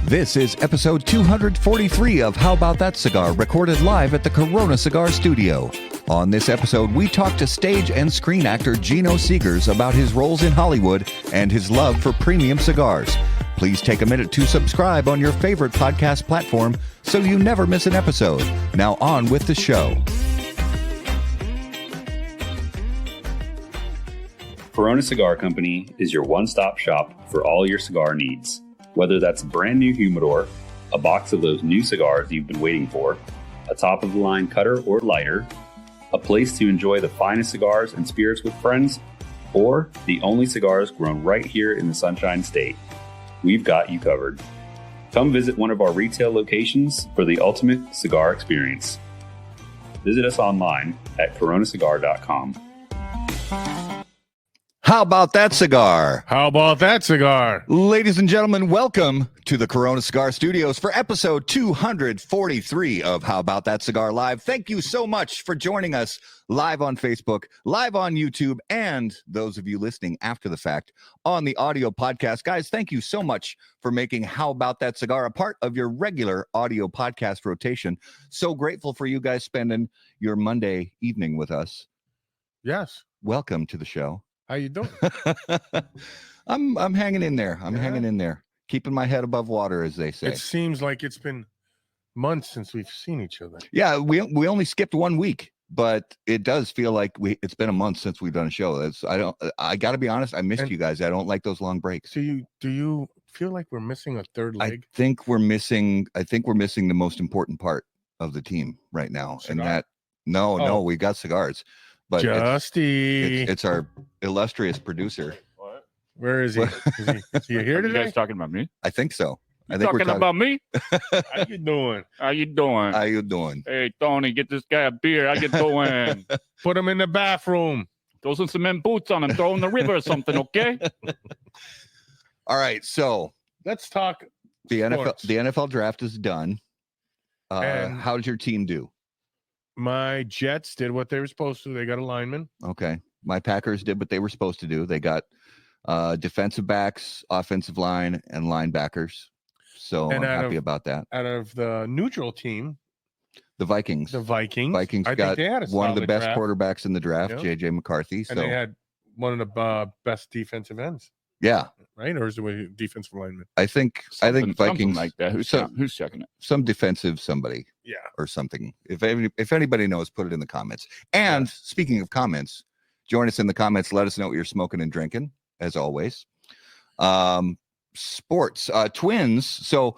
This is episode 243 of How About That Cigar, recorded live at the Corona Cigar Studio. On this episode, we talk to stage and screen actor Geno Segers about his roles in Hollywood and his love for premium cigars. Please take a minute to subscribe on your favorite podcast platform so you never miss an episode. Now on with the show. Corona Cigar Company is your one-stop shop for all your cigar needs. Whether that's a brand new humidor, a box of those new cigars you've been waiting for, a top-of-the-line cutter or lighter, a place to enjoy the finest cigars and spirits with friends, or the only cigars grown right here in the Sunshine State, we've got you covered. Come visit one of our retail locations for the ultimate cigar experience. Visit us online at coronacigar.com. How about that cigar? How about that cigar? Ladies and gentlemen, welcome to the Corona Cigar Studios for episode 243 of How About That Cigar Live. Thank you so much for joining us live on Facebook, live on YouTube, and those of you listening after the fact on the audio podcast. Guys, thank you so much for making How About That Cigar a part of your regular audio podcast rotation. So grateful for you guys spending your Monday evening with us. Yes. Welcome to the show. How you doing? I'm hanging in there. I'm hanging in there, keeping my head above water, as they say. It seems like it's been months since we've seen each other. Yeah, we only skipped 1 week, but it does feel like it's been a month since we've done a show. I got to be honest, I missed you guys. I don't like those long breaks. Do you feel like we're missing a third leg? I think we're missing the most important part of the team right now. Cigar? And that no, we got cigars. But Justy, it's our illustrious producer. What? Where is he? Is he here today? You guys talking about me? I think so. I think we're talking about me? How you doing? How you doing? How you doing? Hey, Tony, get this guy a beer. I get going. Put him in the bathroom. Throw some cement boots on him. Throw him in the river or something, okay? All right, so let's talk. The sports. NFL draft is done. How did your team do? My Jets did what they were supposed to. They got a lineman. Okay. My Packers did what they were supposed to do. They got defensive backs, offensive line, and linebackers. So I'm happy about that. Out of the neutral team, the Vikings. Vikings I got think they had one of the best draft. quarterbacks in the draft, Yep. J.J. McCarthy. And they had one of the best defensive ends. Yeah. Right? Or is it defensive lineman? I think Vikings like that. Who's checking it? Some defensive somebody. Yeah. Or something. If anybody knows, put it in the comments. And speaking of comments, join us in the comments. Let us know what you're smoking and drinking, as always. Sports. Twins. So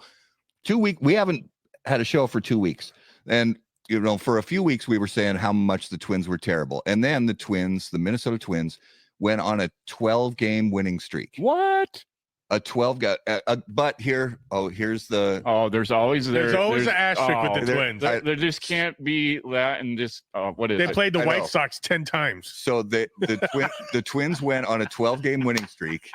2 weeks. We haven't had a show for 2 weeks. And for a few weeks we were saying how much the Twins were terrible. And then the Minnesota Twins, went on a 12-game winning streak. What? A 12 got but here's the There's always an asterisk with the Twins. There just can't be that and just what is they it? played the White Sox 10 times. So the Twins went on a 12-game winning streak,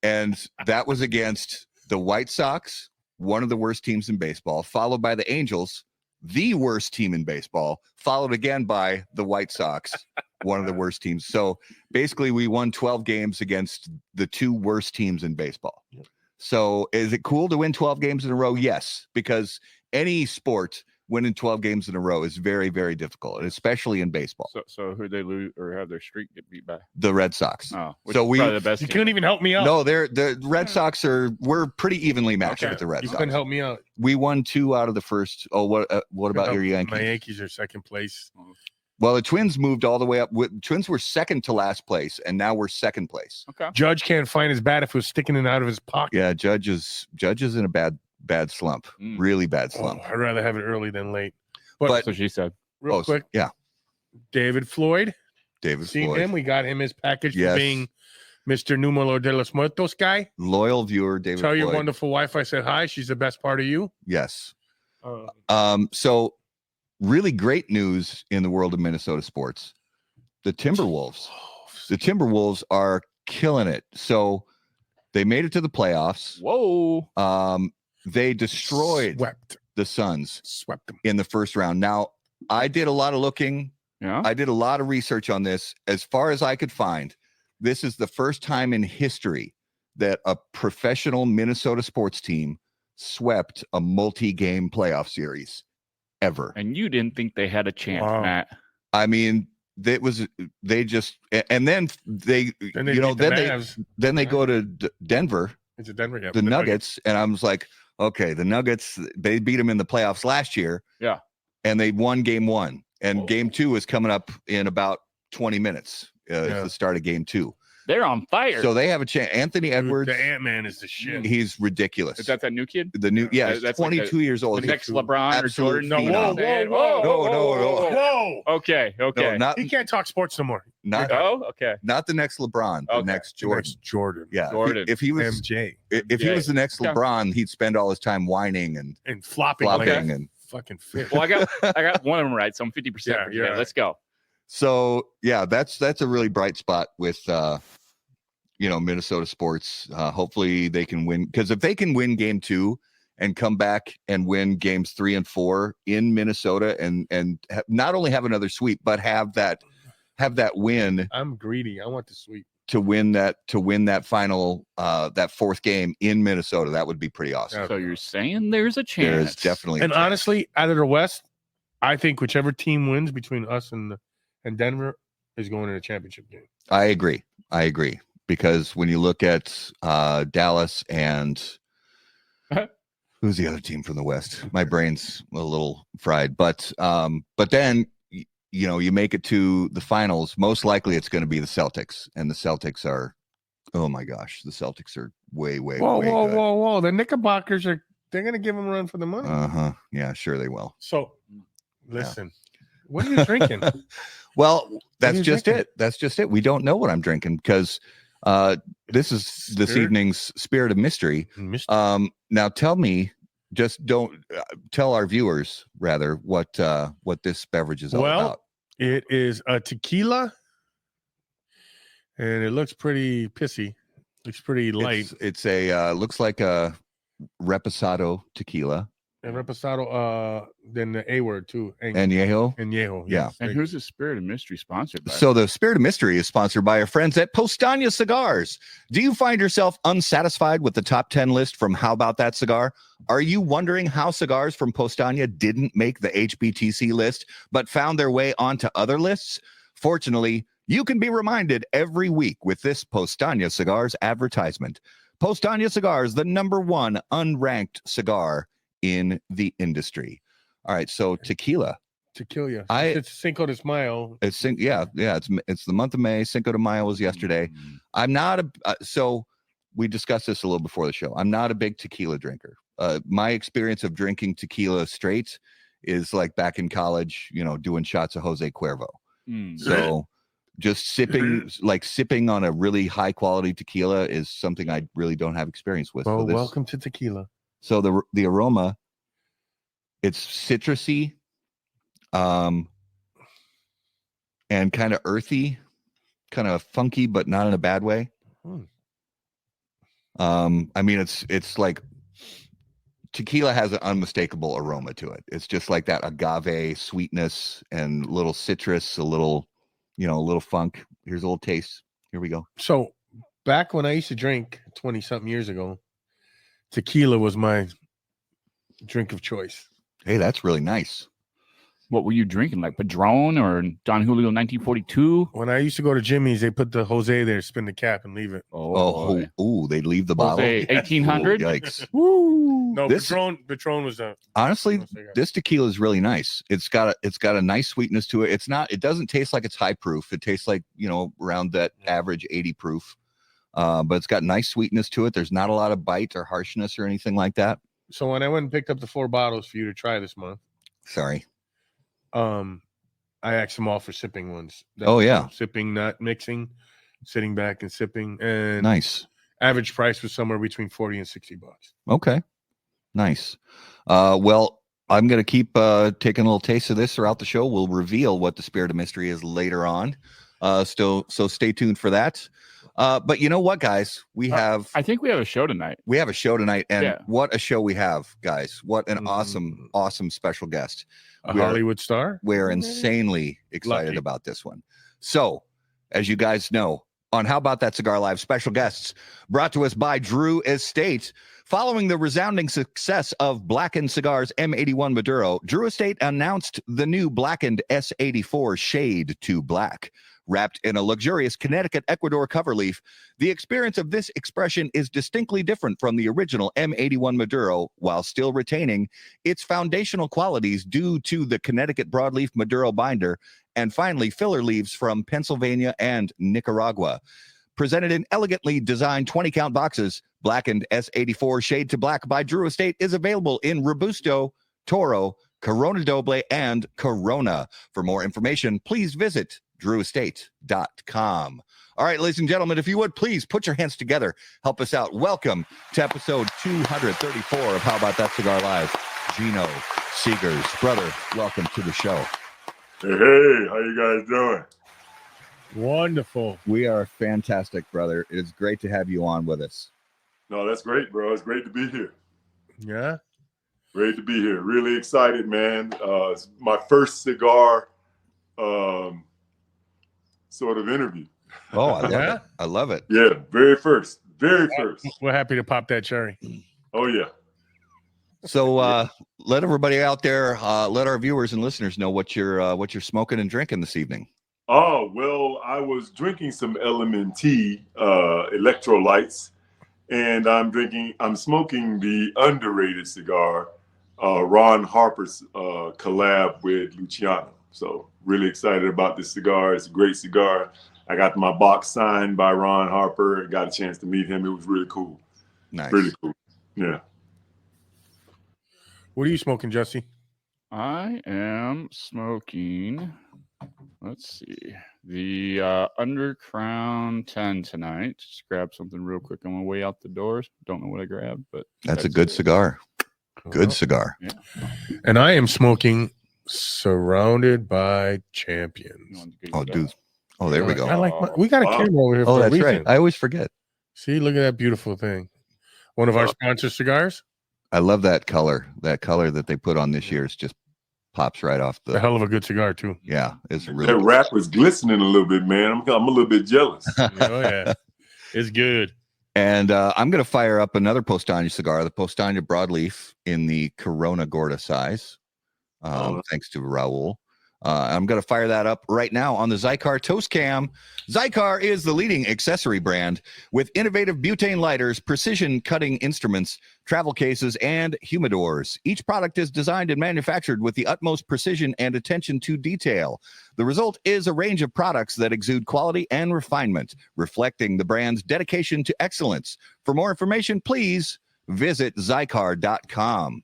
and that was against the White Sox, one of the worst teams in baseball, followed by the Angels, the worst team in baseball, followed again by the White Sox, one of the worst teams. So basically we won 12 games against the two worst teams in baseball. Yep. So is it cool to win 12 games in a row? Yes, because any sport winning 12 games in a row is very, very difficult, especially in baseball. So who they lose or have their streak get beat by? The Red Sox. Oh, so the best you couldn't even help me out. No, the Red Sox we're pretty evenly matched with the Red Sox. You couldn't help me out. We won 2 out of the first. Oh, what about your Yankees? My Yankees are second place. Well, the Twins moved all the way up. Twins were second to last place, and now we're second place. Okay. Judge can't find his bat if it was sticking it out of his pocket. Yeah, Judge is in a bad slump. Really bad slump. I'd rather have it early than late. But so she said. Real quick. Yeah. David Floyd. Seen him? We got him his package for being Mr. Numero de los Muertos guy. Loyal viewer, David Tell Floyd. your wonderful wife I said hi. She's the best part of you. Yes. So really great news in the world of Minnesota sports. The Timberwolves. The Timberwolves are killing it. So they made it to the playoffs. Whoa. They destroyed the Suns. Swept them in the first round. Now, I did a lot of looking. Yeah. I did a lot of research on this. As far as I could find, this is the first time in history that a professional Minnesota sports team swept a multi-game playoff series ever. And you didn't think they had a chance, Wow. Matt. I mean, they just and then they Then they you know beat the then Mavs. they go to Denver, It's a Denver. Yeah, the Nuggets, and I was like, okay, the Nuggets, they beat them in the playoffs last year. Yeah. And they won game 1, and Whoa. game 2 is coming up in about 20 minutes. It's Yeah. the start of game 2. They're on fire. So they have a chance. Anthony Dude, Edwards, the Ant-Man is the shit. he's ridiculous. Is that new kid? The new, yeah, he's That's like 22 years The old. next He's LeBron or absolute Jordan? No, phenom. No. Whoa! Okay. No, not He can't talk sports no more. Oh, okay. not the next LeBron, the Okay. next Jordan. Next Jordan. Yeah, Jordan. if he was MJ. if he was the next Yeah. LeBron, he'd spend all his time whining and And flopping, flopping like and fucking fish. Well, I got one of them right, so I'm 50%. Yeah, you're right. Let's go. so yeah, that's a really bright spot with Minnesota sports. Hopefully they can win, because if they can win game 2 and come back and win games 3 and 4 in Minnesota and not only have another sweep, but have that win I'm greedy. I want the sweep. to win that final that 4th game in Minnesota, that would be pretty awesome. Yeah. So you're saying there's a chance. There's definitely And a chance. honestly, out of the West, I think whichever team wins between us and Denver is going to the championship game. I agree because when you look at Dallas and who's the other team from the West, my brain's a little fried, but then you make it to the finals, most likely it's going to be the Celtics, and the Celtics are, oh my gosh, the Celtics are way good. Whoa. The Knickerbockers they're going to give them a run for the money. Uh-huh. Yeah, sure they will. So, listen, what are you drinking? Well, that's you just drinking? it. That's just it. We don't know what I'm drinking because this is this Spirit? evening's Spirit of Mystery. Mr. Now tell me, just don't tell our viewers rather what this beverage is all about. It is a tequila, and it looks pretty pissy. Looks pretty light. It's a looks like a reposado tequila. And reposado, then the A word too. Añejo. Añejo. Yeah. And who's the Spirit of Mystery sponsored by? So the Spirit of Mystery is sponsored by our friends at Postania Cigars. Do you find yourself unsatisfied with the top 10 list from How About That Cigar? Are you wondering how cigars from Postania didn't make the HBTC list, but found their way onto other lists? Fortunately, you can be reminded every week with this Postania Cigars advertisement. Postania Cigars, the #1 unranked cigar in the industry. All right, so tequila. Tequila. I- It's Cinco de Mayo. It's the month of May. Cinco de Mayo was yesterday. I'm not so we discussed this a little before the show. I'm not a big tequila drinker. My experience of drinking tequila straight is like back in college, doing shots of Jose Cuervo. So just sipping on a really high quality tequila is something I really don't have experience with. Well, So welcome to tequila. So the aroma, it's citrusy, and kind of earthy, kind of funky, but not in a bad way. I mean, it's like tequila has an unmistakable aroma to it. It's just like that agave sweetness and little citrus, a little funk. Here's a little taste. Here we go. So back when I used to drink 20-something years ago, tequila was my drink of choice. Hey, that's really nice. What were you drinking? Like Padron or Don Julio 1942? When I used to go to Jimmy's, they put the Jose there, spin the cap, and leave it. They leave the bottle. Jose 1800? Ooh, yikes. Woo! No, This- Patron was a. Honestly, this tequila is really nice. It's got a nice sweetness to it. It doesn't taste like it's high proof. It tastes like, around that average 80 proof. But it's got nice sweetness to it. There's not a lot of bite or harshness or anything like that. So when I went and picked up the 4 bottles for you to try this month, Sorry. I asked them all for sipping ones. Oh, yeah. Sipping, not mixing, sitting back and sipping. And Nice. average price was somewhere between $40 and $60. Okay. Nice. Well, I'm going to keep taking a little taste of this throughout the show. We'll reveal what the Spirit of Mystery is later on. So stay tuned for that. But you know what, guys? I think we have a show tonight. We have a show tonight, and Yeah. what a show we have, guys. What an awesome special guest. A We are- Hollywood star? We're insanely excited Lucky. about this one. So, as you guys know, on How About That Cigar Live special guests brought to us by Drew Estate. Following the resounding success of Blackened Cigars M81 Maduro, Drew Estate announced the new Blackened S84 Shade to Black. Wrapped in a luxurious Connecticut Ecuador cover leaf, the experience of this expression is distinctly different from the original M81 Maduro while still retaining its foundational qualities due to the Connecticut broadleaf Maduro binder and finally filler leaves from Pennsylvania and Nicaragua. Presented in elegantly designed 20-count boxes, Blackened S84 Shade to Black by Drew Estate is available in Robusto, Toro, Corona Doble, and Corona. For more information, please visit drewestate.com. All right, ladies and gentlemen, if you would please put your hands together, help us out. Welcome to episode 234 of How About That Cigar Live. Geno Segers, brother, welcome to the show. Hey, how you guys doing? Wonderful. We are fantastic, brother. It is great to have you on with us. No, that's great, bro. It's great to be here. Yeah. Great to be here. Really excited, man. It's my first cigar sort of interview. Oh, I love Yeah? it. I love it. Yeah, very first. Very first. We're happy to pop that cherry. Oh, yeah. So let everybody out there, let our viewers and listeners know what you're smoking and drinking this evening. Oh, well, I was drinking some LMNT electrolytes, and I'm smoking the underrated cigar, Ron Harper's collab with Luciano. So really excited about this cigar. It's a great cigar. I got my box signed by Ron Harper. Got a chance to meet him. It was really cool. Nice. Really cool. Yeah. What are you smoking, Jesse? I am smoking, let's see, the Undercrown 10 tonight. Just grab something real quick on my way out the doors. Don't know what I grabbed, but That's a good cigar. Good cigar. Yeah. And I am smoking Surrounded by You Champions. want to Oh, get dude. Oh, there we I go. like we got a Wow. camera over here Oh, for a that's reason. right. I always forget. See, look at that beautiful thing. One of our sponsor cigars. I love that color. That color that they put on this year's just pops right off A the. hell of a good cigar, too. Yeah, it's really. That good. wrap was glistening a little bit, man. I'm a little bit jealous. Oh, yeah. It's good. And I'm going to fire up another Postania cigar, the Postania Broadleaf in the Corona Gorda size, thanks to Raul. I'm going to fire that up right now on the Cigar Toast Cam. Cigar is the leading accessory brand with innovative butane lighters, precision cutting instruments, travel cases, and humidors. Each product is designed and manufactured with the utmost precision and attention to detail. The result is a range of products that exude quality and refinement, reflecting the brand's dedication to excellence. For more information, please visit Cigar.com.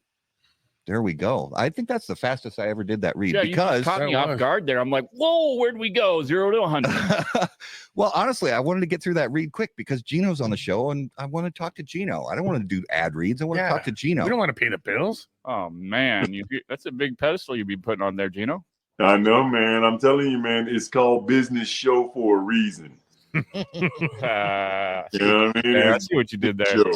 There we go. I think that's the fastest I ever did that read Yeah, because you caught me That off was. guard there. I'm like, whoa, where'd we go? 0 to 100. well, honestly, I wanted to get through that read quick because Geno's on the show and I want to talk to Geno. I don't want to do ad reads. I want to talk to Geno. We don't want to pay the bills. Oh, man. That's a big pedestal you'd be putting on there, Geno. I know, man. I'm telling you, man, it's called Business Show for a reason. You know what I mean? Yeah, I see what you did there. Show.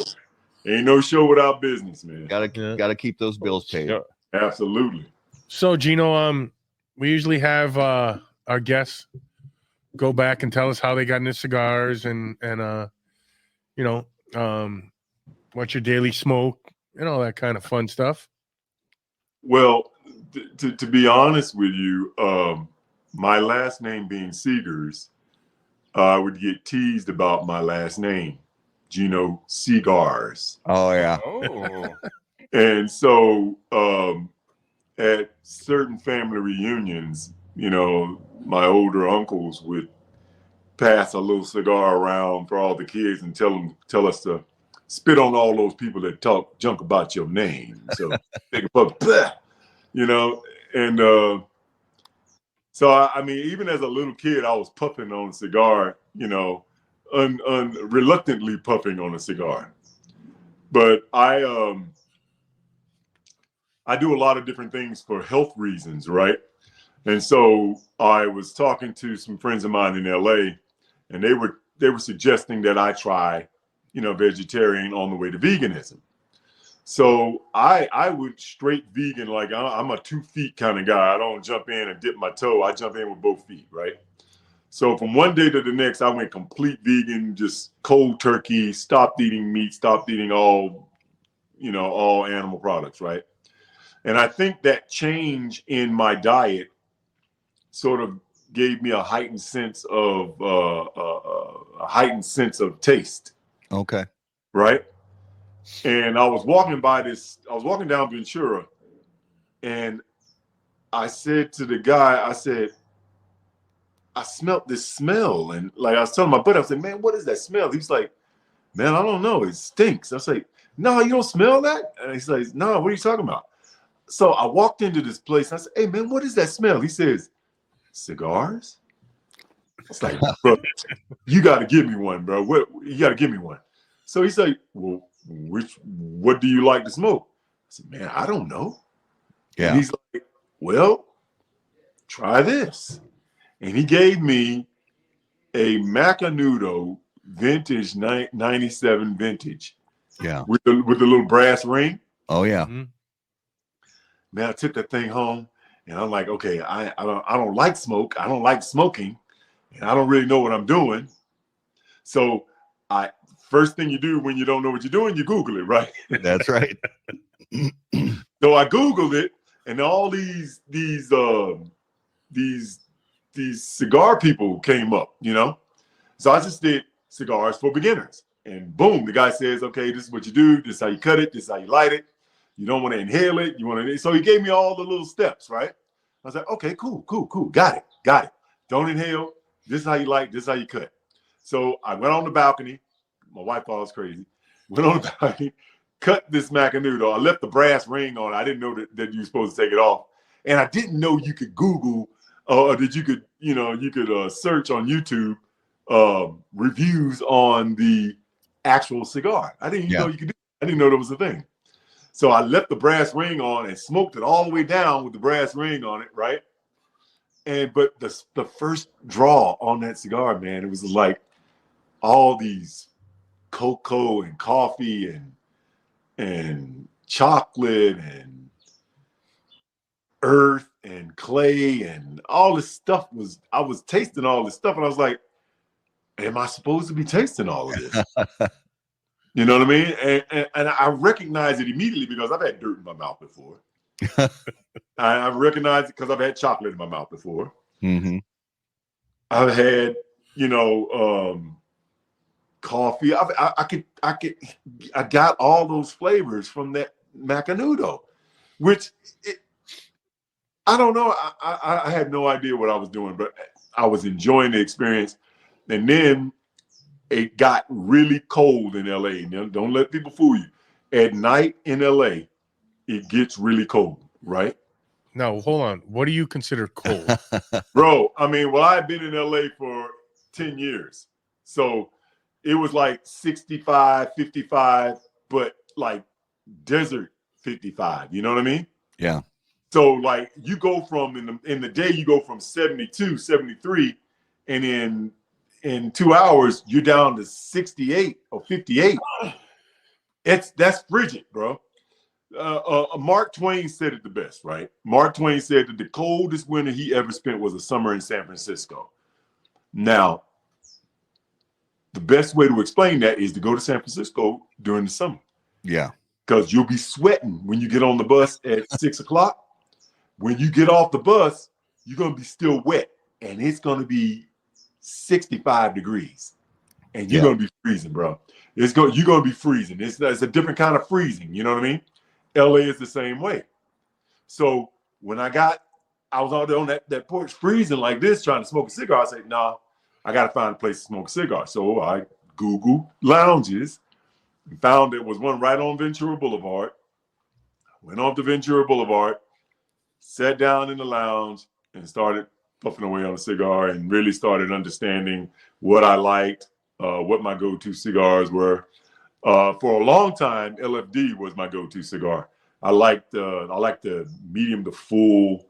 Ain't no show without business, man. Gotta keep those bills paid. Sure. Absolutely. So, Geno, we usually have our guests go back and tell us how they got into cigars and what's your daily smoke and all that kind of fun stuff. Well, to be honest with you, my last name being Segers, I would get teased about my last name, Geno Cigars. Oh yeah. Oh. And so at certain family reunions, my older uncles would pass a little cigar around for all the kids and tell us to spit on all those people that talk junk about your name. So take a puff, and so I mean, even as a little kid, I was puffing on a cigar, reluctantly puffing on a cigar. But I do a lot of different things for health reasons, right? And so I was talking to some friends of mine in LA, and they were suggesting that I try, vegetarian on the way to veganism. So I went straight vegan, like I'm a 2 feet kind of guy. I don't jump in and dip my toe. I jump in with both feet, right? So from one day to the next, I went complete vegan, just cold turkey, stopped eating meat, stopped eating all animal products, right? And I think that change in my diet sort of gave me a heightened sense of taste. Okay. Right. And I was walking down Ventura, and I said to the guy, I said, I smelt this smell. And like I was telling my buddy, I said, man, what is that smell? He's like, man, I don't know. It stinks. I was like, no, you don't smell that? And he's like, no, what are you talking about? So I walked into this place and I said, hey, man, what is that smell? He says, cigars? I was like, bro, you got to give me one, bro. You got to give me one. So he's like, well, what do you like to smoke? I said, man, I don't know. Yeah. And he's like, well, try this. And he gave me a Macanudo vintage 97 vintage. Yeah. With the little brass ring. Oh yeah. Mm-hmm. Man, I took that thing home and I'm like, okay, I don't like smoke. I don't like smoking, and I don't really know what I'm doing. So first thing you do when you don't know what you're doing, you Google it, right? That's right. So I Googled it, and all these cigar people came up, So I just did cigars for beginners. And boom, the guy says, okay, this is what you do. This is how you cut it. This is how you light it. You don't want to inhale it. You want to. So he gave me all the little steps, right? I was like, okay, cool. Got it. Don't inhale. This is how you light. This is how you cut. So I went on the balcony. My wife thought I was crazy. Went on the balcony, cut this Macanudo. I left the brass ring on. I didn't know that you were supposed to take it off. And I didn't know you could Google or that you could search on YouTube reviews on the actual cigar. I didn't even know you could do it. I didn't know there was a thing. So I left the brass ring on and smoked it all the way down with the brass ring on it, right? But the first draw on that cigar, man, it was like all these cocoa and coffee and chocolate and earth and clay and all this stuff I was tasting all this stuff, and I was like, am I supposed to be tasting all of this? You know what I mean? And I recognize it immediately because I've had dirt in my mouth before. I recognize it because I've had chocolate in my mouth before. Mm-hmm. I've had, coffee. I got all those flavors from that Macanudo, which I don't know. I had no idea what I was doing, but I was enjoying the experience. And then it got really cold in LA. Don't let people fool you. At night in LA, it gets really cold, right? No, hold on. What do you consider cold? Bro, I've been in LA for 10 years. So it was like 65, 55, but like desert 55. You know what I mean? Yeah. So like you go from in the day, you go from 72, 73, and in 2 hours, you're down to 68 or 58. That's frigid, bro. Mark Twain said it the best, right? Mark Twain said that the coldest winter he ever spent was a summer in San Francisco. Now, the best way to explain that is to go to San Francisco during the summer. Yeah. Because you'll be sweating when you get on the bus at 6 o'clock. When you get off the bus, you're going to be still wet. And it's going to be 65 degrees. And you're going to be freezing, bro. You're going to be freezing. It's a different kind of freezing. You know what I mean? LA is the same way. So when I was out there on that porch freezing like this, trying to smoke a cigar, I said, nah, I got to find a place to smoke a cigar. So I Googled lounges and found there was one right on Ventura Boulevard. Went off to Ventura Boulevard, sat down in the lounge and started puffing away on a cigar and really started understanding what I liked, what my go-to cigars were. For a long time, LFD was my go-to cigar. I liked the medium to full,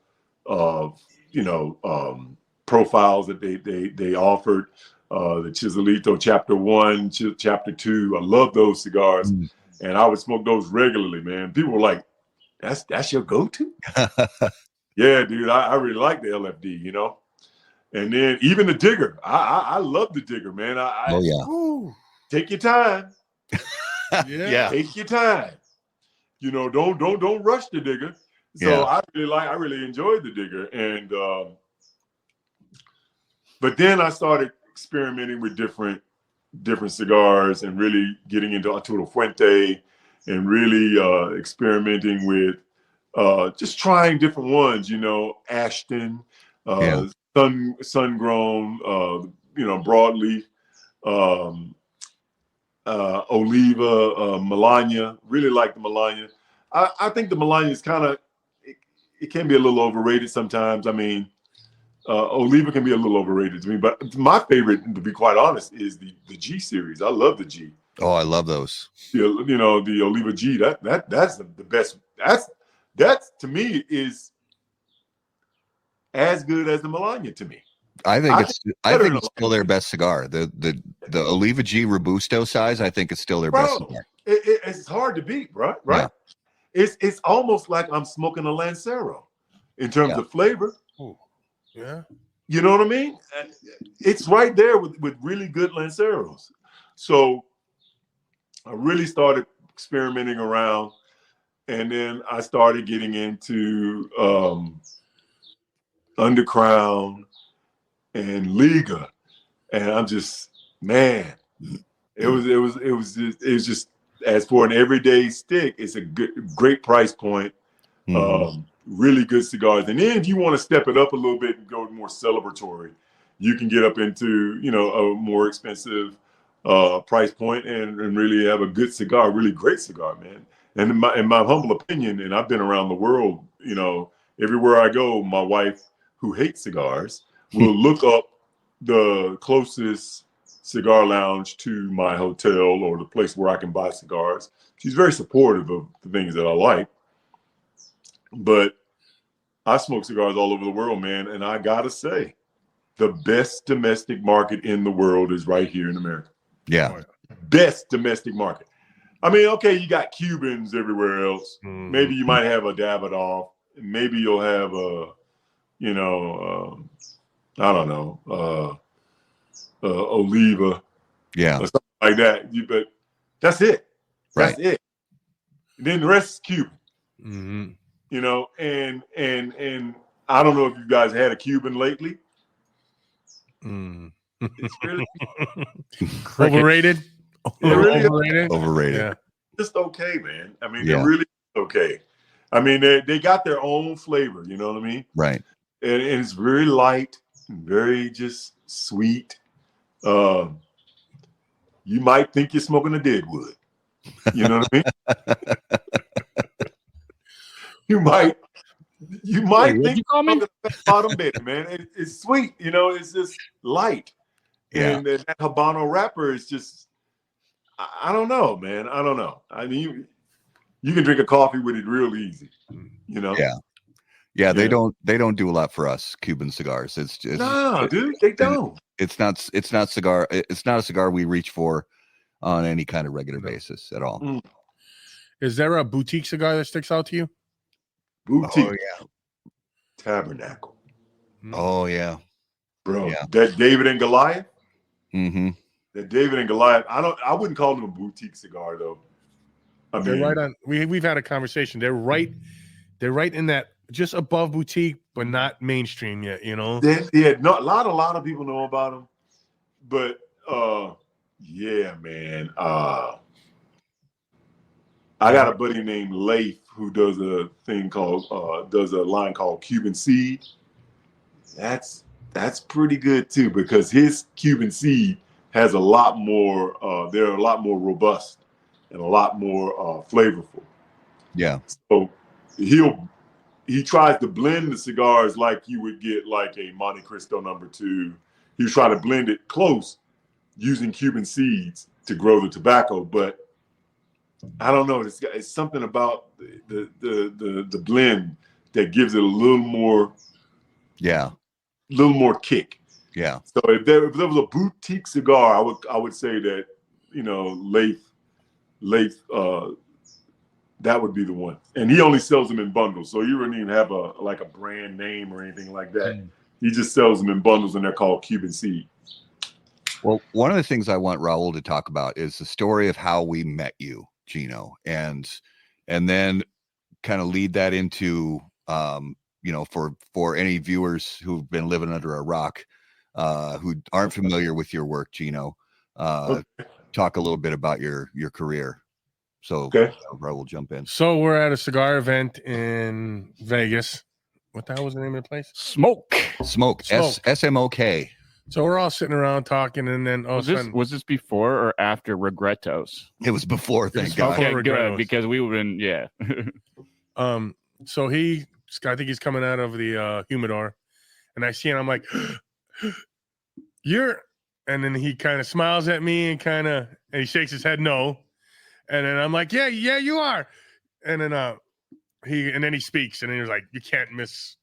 profiles that they offered. The Chiselito Chapter 1, Chapter 2. I love those cigars, and I would smoke those regularly, man. People were like, "That's your go-to?" Yeah, dude, I really like the LFD, And then even the digger. I love the digger, man. Oh yeah. Ooh, Take your time. yeah. Take your time. You know, don't rush the digger. So Yeah. I really enjoyed the digger. And but then I started experimenting with different cigars and really getting into Arturo Fuente and really experimenting with just trying different ones, you know, Ashton, Yeah. sun grown, broadleaf, Oliva, Melania. Really like the Melania. I think the Melania is kind of it can be a little overrated sometimes. I mean, Oliva can be a little overrated to me, but my favorite, to be quite honest, is the G series. I love the G. Oh, I love those. The Oliva G. That's the best. That's to me is as good as the Melania to me. I think it's than still their best cigar. The Oliva G Robusto size, I think it's still their best cigar. It's hard to beat, right? Yeah. It's almost like I'm smoking a Lancero in terms of flavor. Ooh, yeah. You know what I mean? It's right there with really good Lanceros. So I really started experimenting around, and then I started getting into Undercrown and Liga, and I'm just, man, it was just as for an everyday stick, it's a great price point. Really good cigars. And then if you want to step it up a little bit and go more celebratory, you can get up into, a more expensive price point and really have a good cigar, really great cigar, man. And in my humble opinion, and I've been around the world, everywhere I go, my wife, who hates cigars, will look up the closest cigar lounge to my hotel or the place where I can buy cigars. She's very supportive of the things that I like. But I smoke cigars all over the world, man. And I got to say, the best domestic market in the world is right here in America. Yeah. Best domestic market. I mean, okay, you got Cubans everywhere else. Mm. Maybe you might have a Davidoff. Maybe you'll have I don't know, Oliva. Yeah. Or something like that. But that's it. That's Right. it. And then the rest is Cuban. Mm-hmm. And I don't know if you guys had a Cuban lately. Mm. It's really Overrated. Really Overrated. Yeah. just okay, man. I mean, Yeah. they're really okay. I mean, they got their own flavor, you know what I mean? Right. And it's very light, very just sweet. You might think you're smoking a deadwood. You know what I mean? You might What'd think you call me? bottom bed, man. It's sweet, it's just light. Yeah. And that Habano wrapper is just, I don't know, man. I don't know. I mean, you can drink a coffee with it real easy, Yeah. Yeah, they don't do a lot for us Cuban cigars. It's just no, dude, they don't. It's not a cigar we reach for on any kind of regular basis at all. Mm. Is there a boutique cigar that sticks out to you? Boutique. Oh yeah. Tabernacle, Oh yeah. bro. Yeah. That David and Goliath. Mm-hmm. That David and Goliath. I wouldn't call them a boutique cigar though. I They're mean, right on. We've had a conversation. They're right in that just above boutique, but not mainstream yet. a lot of people know about them, but yeah, man. I got a buddy named Leif who does a thing called does a line called Cuban Seed. That's pretty good too, because his Cuban Seed has a lot more. They're a lot more robust and a lot more flavorful. Yeah. So he tries to blend the cigars like you would get like a Monte Cristo number 2. He was trying to blend it close using Cuban seeds to grow the tobacco, but I don't know. It's something about the blend that gives it a little more kick. Yeah. So if there was a boutique cigar, I would say that Leif that would be the one. And he only sells them in bundles, so you wouldn't even have a brand name or anything like that. He just sells them in bundles, and they're called Cuban Seed. Well, one of the things I want Raul to talk about is the story of how we met you, Geno, and then kind of lead that into, for any viewers who've been living under a rock, who aren't familiar with your work, Geno, talk a little bit about your career. So Raul, jump in. So we're at a cigar event in Vegas. What the hell was the name of the place? Smoke. SMOK. So we're all sitting around talking, and then Was this before or after Regrettos? It was before, thank God. Okay, good, because we would have been, So I think he's coming out of the humidor, and I see him. I'm like, and then he kind of smiles at me and he shakes his head no, and then I'm like, yeah, you are, and then he speaks, and then he's like, you can't miss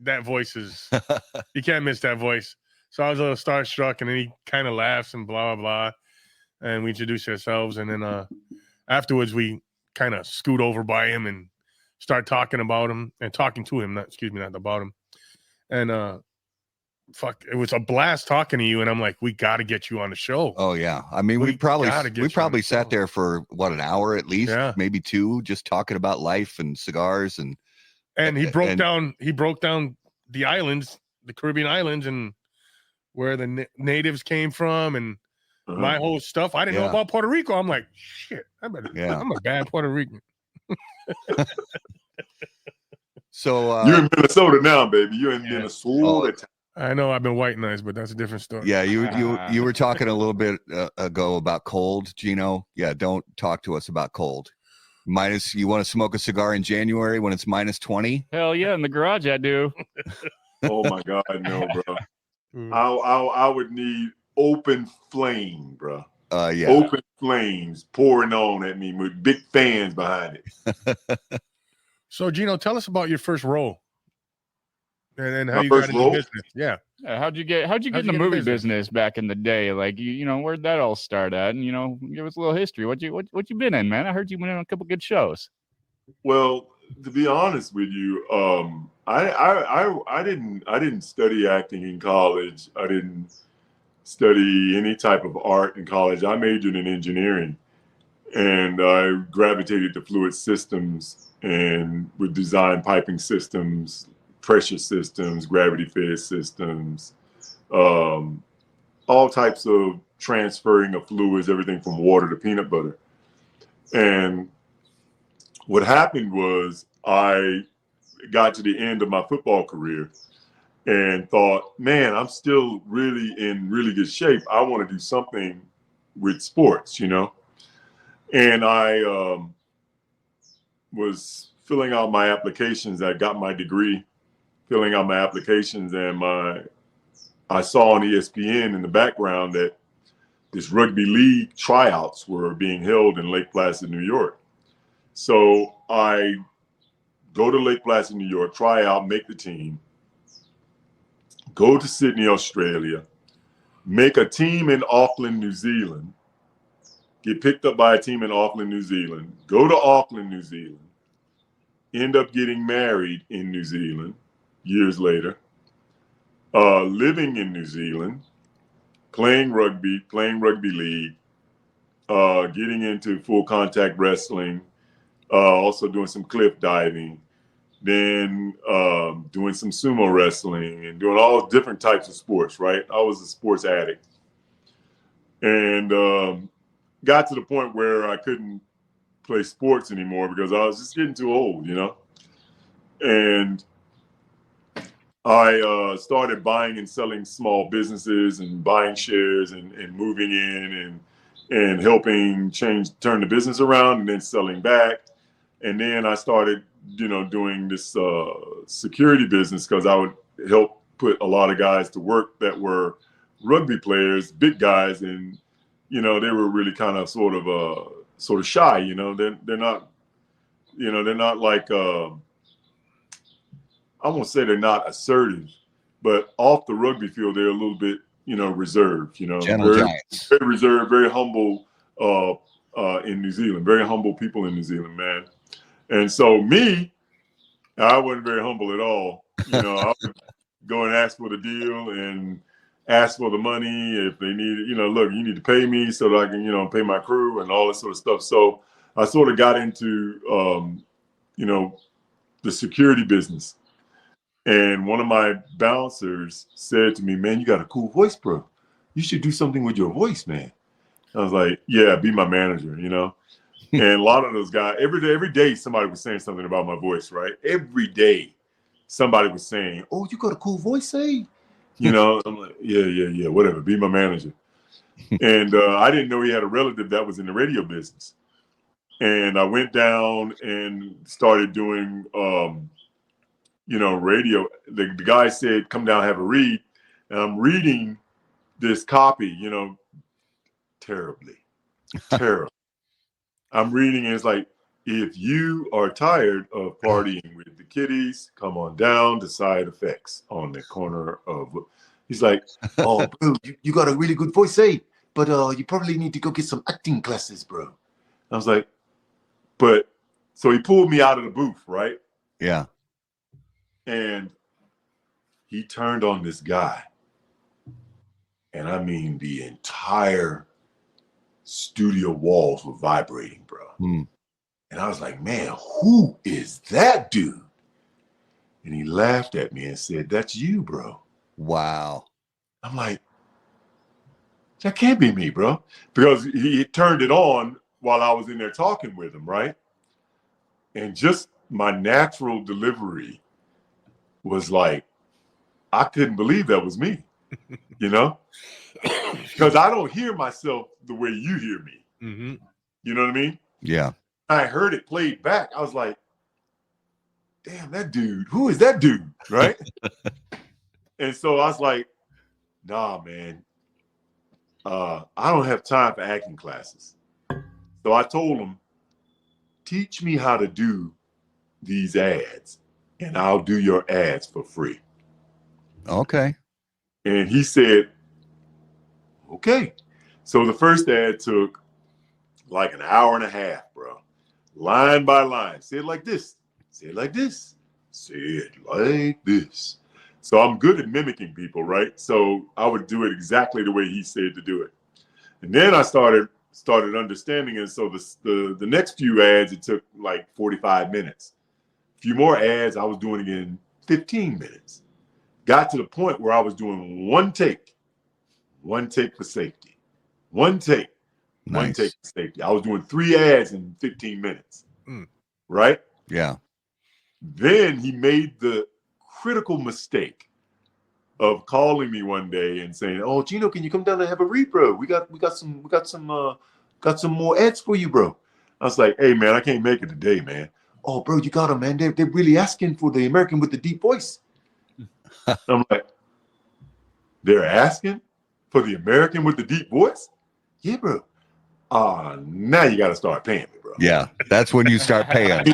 that voice. You can't miss that voice. So I was a little starstruck, and then he kind of laughs and blah, blah, blah. And we introduce ourselves. And then afterwards, we kind of scoot over by him and start talking about him and talking to him. Not about him. And it was a blast talking to you. And I'm like, we got to get you on the show. Oh, yeah. I mean, we probably sat there for an hour at least, maybe 2, just talking about life and cigars. And he broke down the islands, the Caribbean islands, and where the natives came from, and my whole stuff. I didn't know about Puerto Rico. I'm like, shit, I'm a bad Puerto Rican. So you're in Minnesota now, baby. You're in Minnesota. I know I've been white nice, but that's a different story. Yeah, you were talking a little bit ago about cold, Geno. Yeah, don't talk to us about cold. You want to smoke a cigar in January when it's -20? Hell yeah, in the garage I do. Oh my God, no, bro. I would need open flame, bro. Open flames pouring on at me with big fans behind it. So, Geno, tell us about your first roll, and how you got into business. Yeah. How'd you get in the movie business back in the day? Like, where'd that all start at? And give us a little history. What you been in, man? I heard you been in a couple good shows. Well, to be honest with you, I didn't study acting in college. I didn't study any type of art in college. I majored in engineering, and I gravitated to fluid systems and would design piping systems, pressure systems, gravity fed systems, all types of transferring of fluids, everything from water to peanut butter. And what happened was I got to the end of my football career and thought, man, I'm still really in really good shape. I want to do something with sports, And I was filling out my applications. I got my degree, filling out my applications, and I saw on ESPN in the background that this rugby league tryouts were being held in Lake Placid, New York. So I go to Lake Placid, New York, try out, make the team, go to Sydney, Australia, make a team in Auckland, New Zealand, get picked up by a team in Auckland, New Zealand, go to Auckland, New Zealand, end up getting married in New Zealand years later, living in New Zealand, playing rugby league, getting into full contact wrestling, also doing some cliff diving, then doing some sumo wrestling and doing all different types of sports, right? I was a sports addict. And got to the point where I couldn't play sports anymore because I was just getting too old, And I started buying and selling small businesses and buying shares and moving in and helping turn the business around and then selling back. And then I started, doing this security business because I would help put a lot of guys to work that were rugby players, big guys, and they were really kind of sort of shy. They're not, they're not like I won't say they're not assertive, but off the rugby field they're a little bit reserved. Gentle giants. Very reserved, very humble in New Zealand. Very humble people in New Zealand, man. And so I wasn't very humble at all. go and ask for the deal and ask for the money if they need it. Look, you need to pay me so that I can, pay my crew and all this sort of stuff. So I sort of got into, the security business. And one of my bouncers said to me, man, you got a cool voice, bro. You should do something with your voice, man. I was like, yeah, be my manager, And a lot of those guys, every day somebody was saying something about my voice, right? Every day somebody was saying, oh, you got a cool voice, say? I'm like, yeah, whatever, be my manager. And I didn't know he had a relative that was in the radio business. And I went down and started doing, radio. The guy said, come down, have a read. And I'm reading this copy, terribly. I'm reading and it's like, if you are tired of partying with the kiddies, come on down to Side Effects on the corner of. He's like, oh, bro, you got a really good voice, but you probably need to go get some acting classes, bro. I was like, but so he pulled me out of the booth, right? Yeah. And he turned on this guy. And I mean, the entire studio walls were vibrating, bro. Mm. And I was like, man, who is that dude? And he laughed at me and said, that's you, bro. Wow. I'm like, that can't be me, bro. Because he turned it on while I was in there talking with him, right? And just my natural delivery was like, I couldn't believe that was me, Because I don't hear myself the way you hear me. Mm-hmm. You know what I mean? Yeah. I heard it played back. I was like, damn, that dude, who is that dude? Right? And so I was like, nah, man, I don't have time for acting classes. So I told him, teach me how to do these ads and I'll do your ads for free. Okay. And he said, okay. So the first ad took like an hour and a half, bro. Line by line. Say it like this. Say it like this. Say it like this. So I'm good at mimicking people, right? So I would do it exactly the way he said to do it. And then I started understanding it. So the next few ads, it took like 45 minutes. A few more ads, I was doing it in 15 minutes. Got to the point where I was doing one take for safety. One take for safety. I was doing 3 ads in 15 minutes, right? Yeah. Then he made the critical mistake of calling me one day and saying, "Oh, Geno, can you come down and have a read, bro? We got some more ads for you, bro." I was like, "Hey, man, I can't make it today, man." "Oh, bro, you got them, man. They're really asking for the American with the deep voice." I'm like, "They're asking for the American with the deep voice?" "Yeah, bro." Now you got to start paying me, bro. Yeah, that's when you start paying.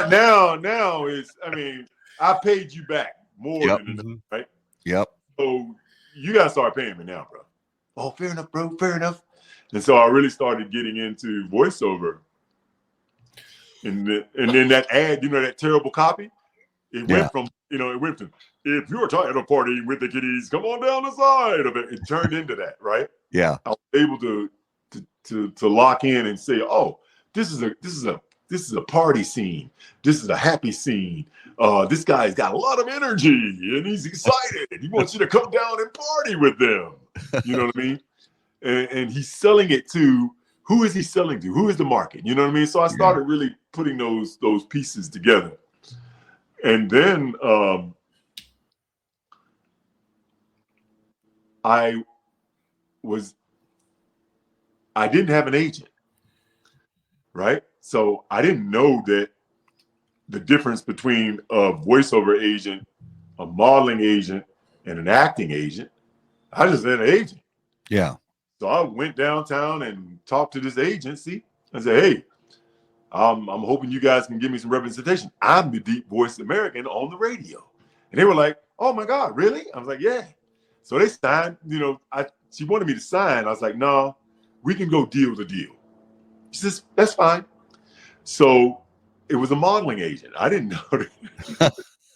Now it's, I paid you back more than enough, right? Yep. So you got to start paying me now, bro. "Oh, fair enough, bro. Fair enough." And so I really started getting into voiceover. And then that ad, that terrible copy, it went from, if you're tired of partying with the kiddies, come on down the side of it. It turned into that, right? Yeah. I was able to lock in and say, "Oh, this is a party scene. This is a happy scene. This guy's got a lot of energy and he's excited. He wants you to come down and party with them." You know what I mean? And he's selling it to, who is he selling to? Who is the market? You know what I mean? So I started really putting those pieces together. And then I didn't have an agent, right? So I didn't know that the difference between a voiceover agent, a modeling agent, and an acting agent. I just had an agent. Yeah. So I went downtown and talked to this agency and said, "Hey, I'm hoping you guys can give me some representation. I'm the deep voice American on the radio." And they were like, "Oh my God, really?" I was like, "Yeah." So they signed, she wanted me to sign. I was like, "No, we can go deal to deal." She says, "That's fine." So it was a modeling agent. I didn't know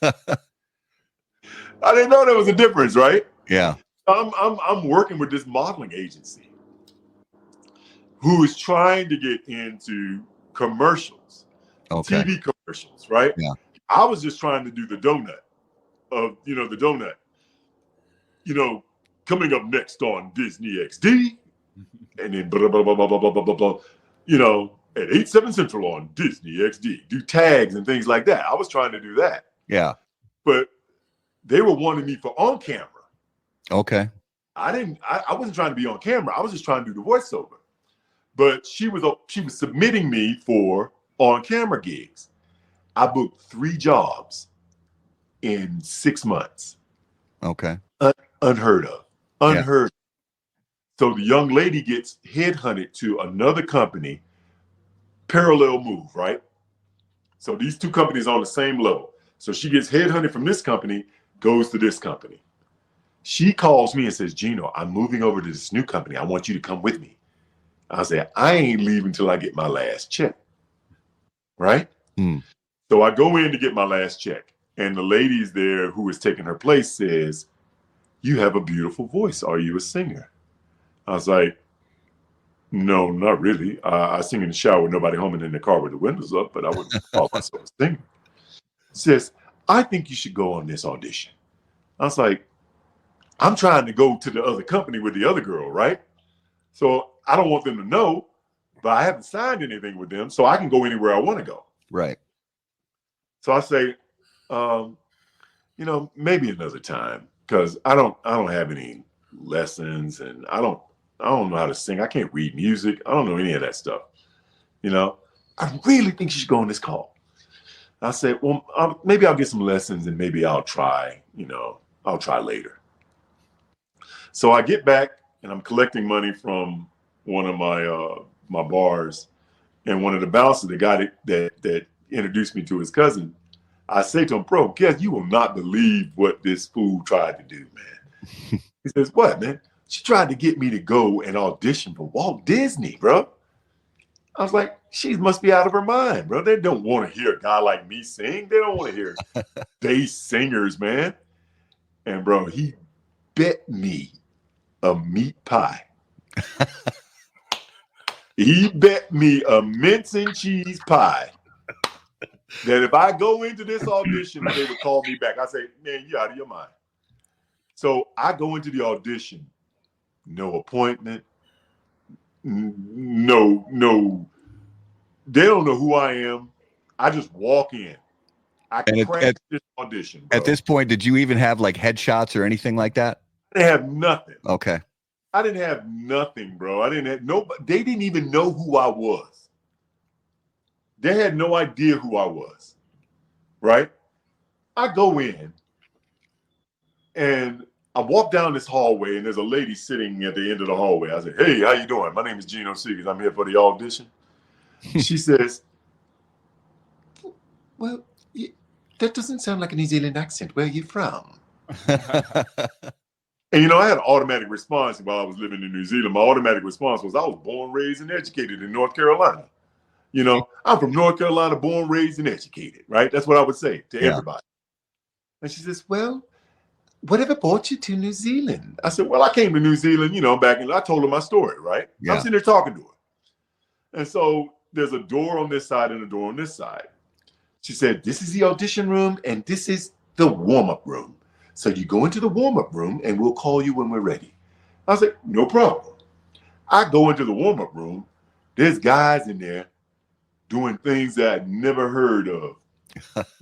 that. I didn't know there was a difference, right? Yeah. I'm working with this modeling agency who is trying to get into commercials, Okay. TV commercials, right? Yeah. I was just trying to do the donut of, the donut, coming up next on Disney XD, and then blah, blah, blah, blah, blah, blah, blah, blah, blah, at 8/7 Central on Disney XD, do tags and things like that. I was trying to do that. Yeah. But they were wanting me for on camera. Okay. I wasn't trying to be on camera. I was just trying to do the voiceover. But she was submitting me for on camera gigs. I booked 3 jobs in 6 months. Okay. Unheard of. Unheard of. So the young lady gets headhunted to another company, parallel move, right? So these 2 companies are on the same level. So she gets headhunted from this company, goes to this company. She calls me and says, Geno, I'm moving over to this new company. I want you to come with me. I said, I ain't leaving till I get my last check. Right? So I go in to get my last check. And the lady's there who is taking her place says, you have a beautiful voice. Are you a singer? I was like, no, not really. I sing in the shower with nobody home and in the car with the windows up, but I wouldn't call myself a singer. Says, I think you should go on this audition. I was like, I'm trying to go to the other company with the other girl, right? So I don't want them to know, but I haven't signed anything with them, so I can go anywhere I want to go. Right. So I say, maybe another time, because I don't have any lessons, and I don't know how to sing. I can't read music. I don't know any of that stuff. I really think you should go on this call. I said, well, maybe I'll get some lessons, and maybe I'll try. I'll try later. So I get back, and I'm collecting money from one of my bars, and one of the bouncers, the guy that introduced me to his cousin, I say to him, bro, guess you will not believe what this fool tried to do, man. He says, what, man? She tried to get me to go and audition for Walt Disney, bro. I was like, she must be out of her mind, bro. They don't want to hear a guy like me sing. They don't want to hear bass singers, man. And bro, he bet me a meat pie. He bet me a mince and cheese pie that if I go into this audition, they would call me back. I say, man, you out of your mind. So I go into the audition, no appointment, no, they don't know who I am. I just walk in. I crashed this audition, bro. At this point, did you even have like headshots or anything like that? I didn't have nothing. Okay. I didn't have nothing, bro. I didn't have nobody. They didn't even know who I was. They had no idea who I was, right? I go in and I walk down this hallway and there's a lady sitting at the end of the hallway. I said, hey, how you doing? My name is Geno Segers. I'm here for the audition. She says, well, that doesn't sound like a New Zealand accent. Where are you from? And, I had an automatic response while I was living in New Zealand. My automatic response was, I was born, raised, and educated in North Carolina. I'm from North Carolina, born, raised, and educated, right? That's what I would say to everybody. And she says, well, whatever brought you to New Zealand? I said, well, I came to New Zealand, I told her my story, right? Yeah. I'm sitting there talking to her. And so there's a door on this side and a door on this side. She said, this is the audition room and this is the warm-up room. So you go into the warm-up room and we'll call you when we're ready. I was like, no problem. I go into the warm-up room. There's guys in there doing things that I'd never heard of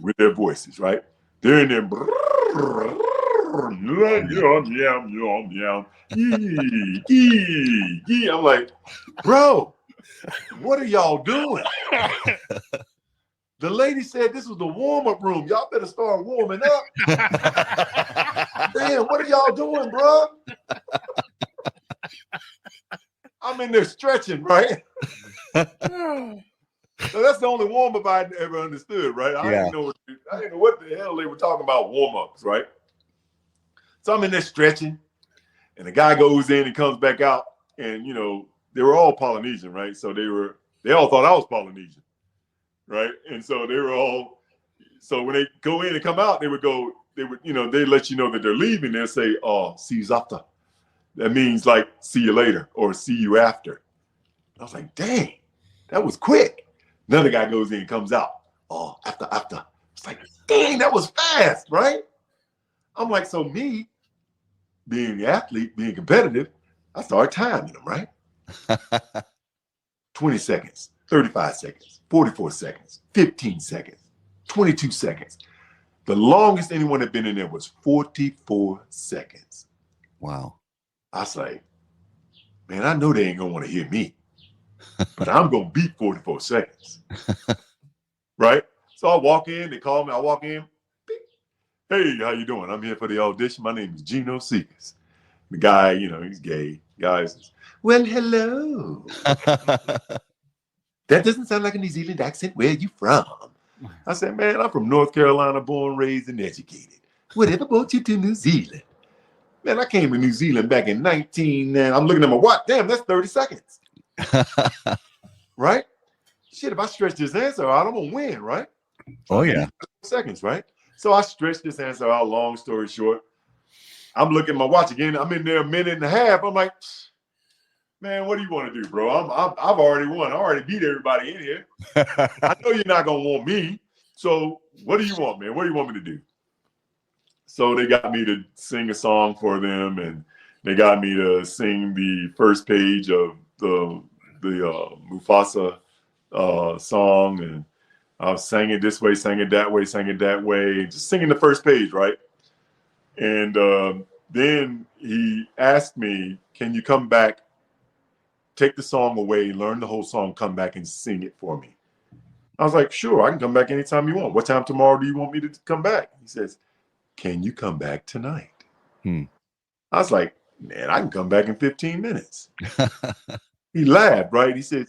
with their voices, right? They're in there. I'm like, bro, what are y'all doing? The lady said this was the warm-up room. Y'all better start warming up. Damn, what are y'all doing, bro? I'm in there stretching, right? So that's the only warm-up I ever understood, right? I didn't know what the hell they were talking about warm-ups, right? So I'm in there stretching, and the guy goes in and comes back out, and they were all Polynesian, right? So they all thought I was Polynesian, right? And so they were all, so when they go in and come out, they would, they let you know that they're leaving. They'll say, "Oh, see you after." That means like see you later or see you after. I was like, dang, that was quick. Another guy goes in, comes out. Oh, after. It's like, dang, that was fast, right? I'm like, so me, being the athlete, being competitive, I started timing them, right? 20 seconds, 35 seconds, 44 seconds, 15 seconds, 22 seconds. The longest anyone had been in there was 44 seconds. Wow. I was like, man, I know they ain't gonna want to hear me, but I'm gonna beat 44 seconds. Right? So I walk in, they call me, I walk in, beep. Hey, how you doing? I'm here for the audition. My name is Geno Segers. The guy, he's gay. Guy says, well, hello. That doesn't sound like a New Zealand accent. Where are you from? I said, man, I'm from North Carolina, born, raised, and educated. Whatever brought you to New Zealand? Man, I came to New Zealand back in 19, and I'm looking at my watch. Damn, that's 30 seconds. Right? Shit, if I stretch this answer out, I'm going to win, right? Oh, yeah. Seconds, right? So I stretched this answer out, long story short. I'm looking at my watch again. I'm in there a minute and a half. I'm like, man, what do you want to do, bro? I've already won. I already beat everybody in here. I know you're not going to want me. So what do you want, man? What do you want me to do? So they got me to sing a song for them, and they got me to sing the first page of the Mufasa song, and I was singing this way, singing that way, just singing the first page, right? And then he asked me, can you come back, take the song away, learn the whole song, come back and sing it for me? I was like, sure, I can come back anytime you want. What time tomorrow do you want me to come back? He says, can you come back tonight? I was like, man, I can come back in 15 minutes. He laughed, right? He said,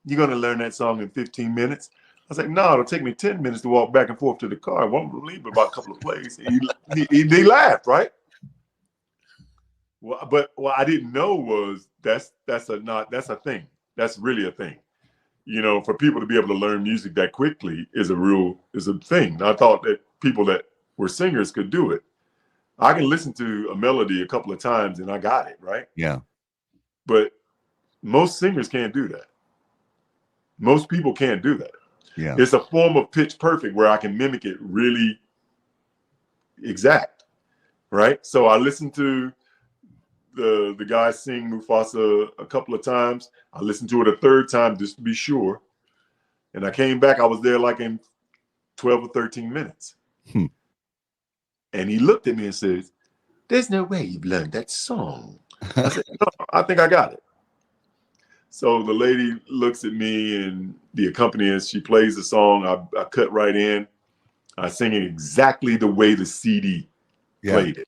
you're going to learn that song in 15 minutes? I was like, no, it'll take me 10 minutes to walk back and forth to the car. I won't leave about a couple of plays. He laughed, right? Well, but what I didn't know was that's a thing. That's really a thing. For people to be able to learn music that quickly is a thing. I thought that people that were singers could do it. I can listen to a melody a couple of times and I got it, right? Yeah. But most singers can't do that. Most people can't do that. Yeah. It's a form of pitch perfect where I can mimic it really exact, right? So I listened to the guy sing Mufasa a couple of times. I listened to it a third time just to be sure. And I came back, I was there like in 12 or 13 minutes. And he looked at me and said, there's no way you've learned that song. I said, no, I think I got it. So the lady looks at me and the accompanist, she plays the song. I cut right in. I sing it exactly the way the CD played it.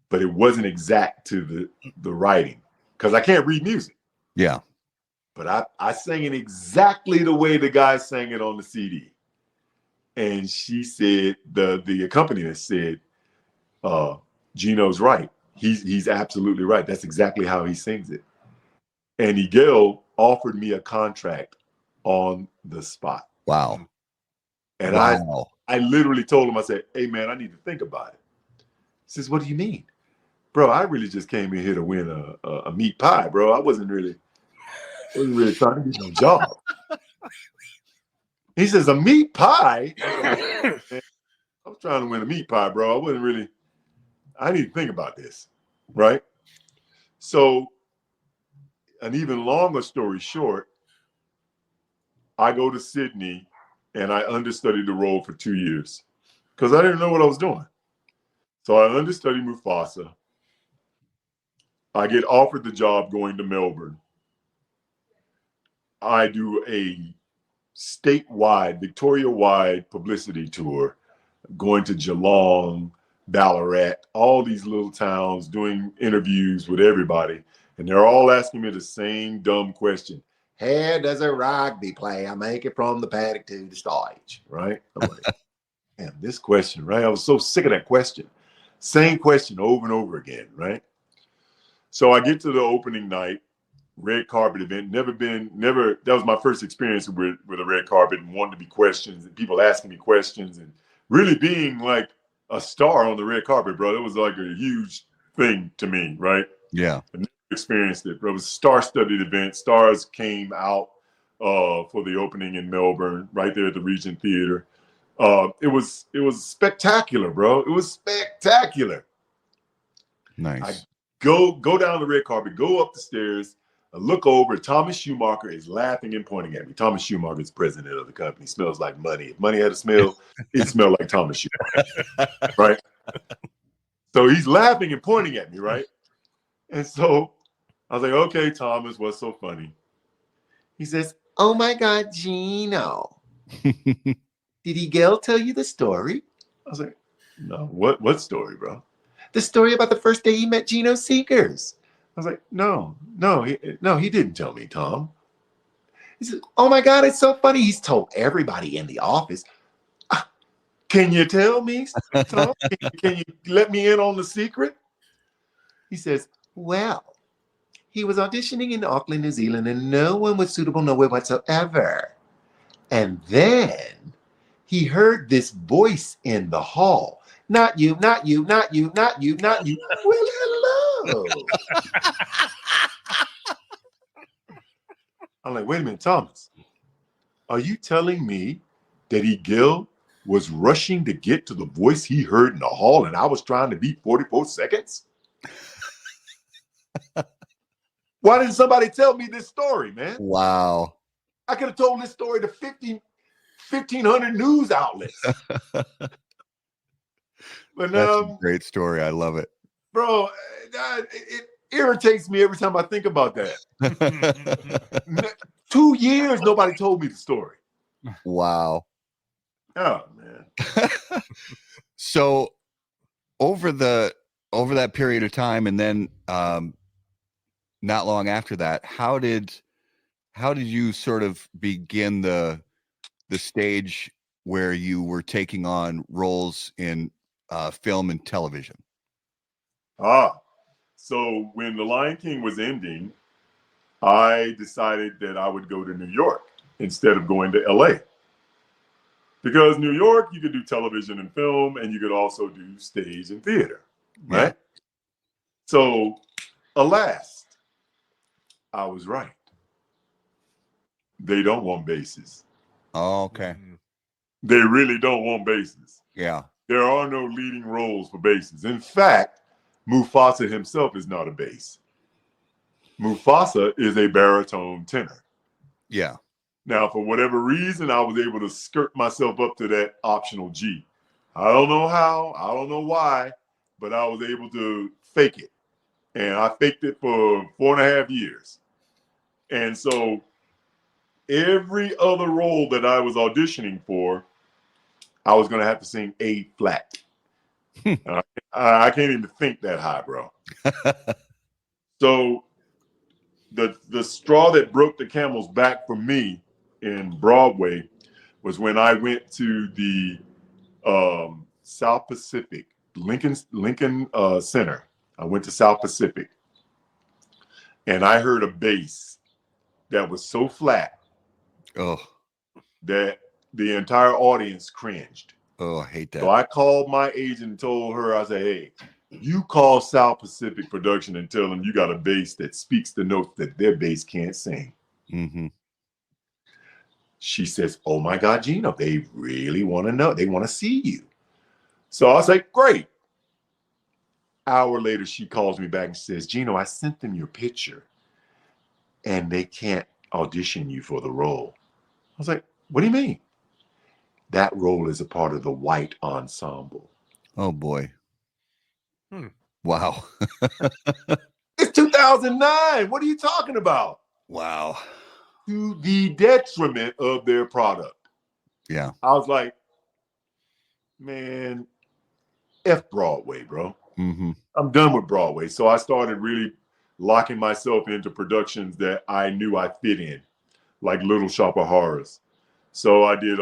But it wasn't exact to the writing because I can't read music. Yeah. But I sang it exactly the way the guy sang it on the CD. And she said, the accompanist said, Geno's right. He's absolutely right. That's exactly how he sings it. And Miguel offered me a contract on the spot. Wow. And I literally told him, I said, hey man, I need to think about it. He says, what do you mean? Bro, I really just came in here to win a meat pie, bro. I wasn't really trying to get no job. He says, a meat pie? I was trying to win a meat pie, bro. I need to think about this, right? So, an even longer story short, I go to Sydney and I understudied the role for 2 years because I didn't know what I was doing. So I understudied Mufasa. I get offered the job going to Melbourne. I do a statewide, Victoria-wide publicity tour, going to Geelong, Ballarat, all these little towns, doing interviews with everybody. And they're all asking me the same dumb question. How does a rugby player make it from the paddock to the stage, right? I'm like, damn, this question, right? I was so sick of that question. Same question over and over again, right? So I get to the opening night, red carpet event. That was my first experience with a red carpet and wanting to be questions and people asking me questions and really being like a star on the red carpet, bro. It was like a huge thing to me, right? Yeah. I never experienced it, but it was a star-studded event. Stars came out for the opening in Melbourne, right there at the Regent Theater. It was spectacular, bro. It was spectacular. Nice. I go down the red carpet, go up the stairs, I look over. Thomas Schumacher is laughing and pointing at me. Thomas Schumacher is president of the company. Smells like money. If money had a smell, it smelled like Thomas Schumacher, right? So he's laughing and pointing at me, right? And so I was like, okay, Thomas, what's so funny? He says, oh my God, Geno. Did Miguel tell you the story? I was like, no, what story, bro? The story about the first day he met Geno Segers. I was like, no, he didn't tell me, Tom. He said, oh my God, it's so funny. He's told everybody in the office. Can you tell me, Tom? Can you let me in on the secret? He says, well, he was auditioning in Auckland, New Zealand, and no one was suitable nowhere whatsoever. And then he heard this voice in the hall. Not you, not you, not you, not you, not you. Well, hello. I'm like, wait a minute, Thomas. Are you telling me that Miguel was rushing to get to the voice he heard in the hall and I was trying to beat 44 seconds? Why didn't somebody tell me this story, man? Wow. I could have told this story to 1,500 news outlets. But That's a great story. I love it. Bro, it irritates me every time I think about that. 2 years, nobody told me the story. Wow. Oh, man. So over that period of time, and then not long after that, how did you sort of begin the stage where you were taking on roles in film and television? So when The Lion King was ending, I decided that I would go to New York instead of going to LA. Because New York, you could do television and film, and you could also do stage and theater, right? Yeah. So, alas, I was right. They don't want bases. Oh, okay. They really don't want bases. Yeah. There are no leading roles for bases. In fact, Mufasa himself is not a bass. Mufasa is a baritone tenor. Yeah. Now, for whatever reason, I was able to skirt myself up to that optional G. I don't know how, I don't know why, but I was able to fake it. And I faked it for 4.5 years. And so every other role that I was auditioning for, I was going to have to sing A flat. I can't even think that high, bro. So the straw that broke the camel's back for me in Broadway was when I went to the South Pacific, Lincoln Center. I went to South Pacific, and I heard a bass that was so flat that the entire audience cringed. Oh, I hate that. So I called my agent and told her, I said, hey, you call South Pacific Production and tell them you got a bass that speaks the notes that their bass can't sing. Mm-hmm. She says, oh my God, Geno, they really want to know. They want to see you. So I was like, great. Hour later, she calls me back and says, Geno, I sent them your picture and they can't audition you for the role. I was like, what do you mean? That role is a part of the white ensemble. Oh boy. Wow. It's 2009. What are you talking about? Wow. To the detriment of their product. Yeah. I was like, man, F Broadway, bro. Mm-hmm. I'm done with Broadway. So I started really locking myself into productions that I knew I fit in, like Little Shop of Horrors. So I did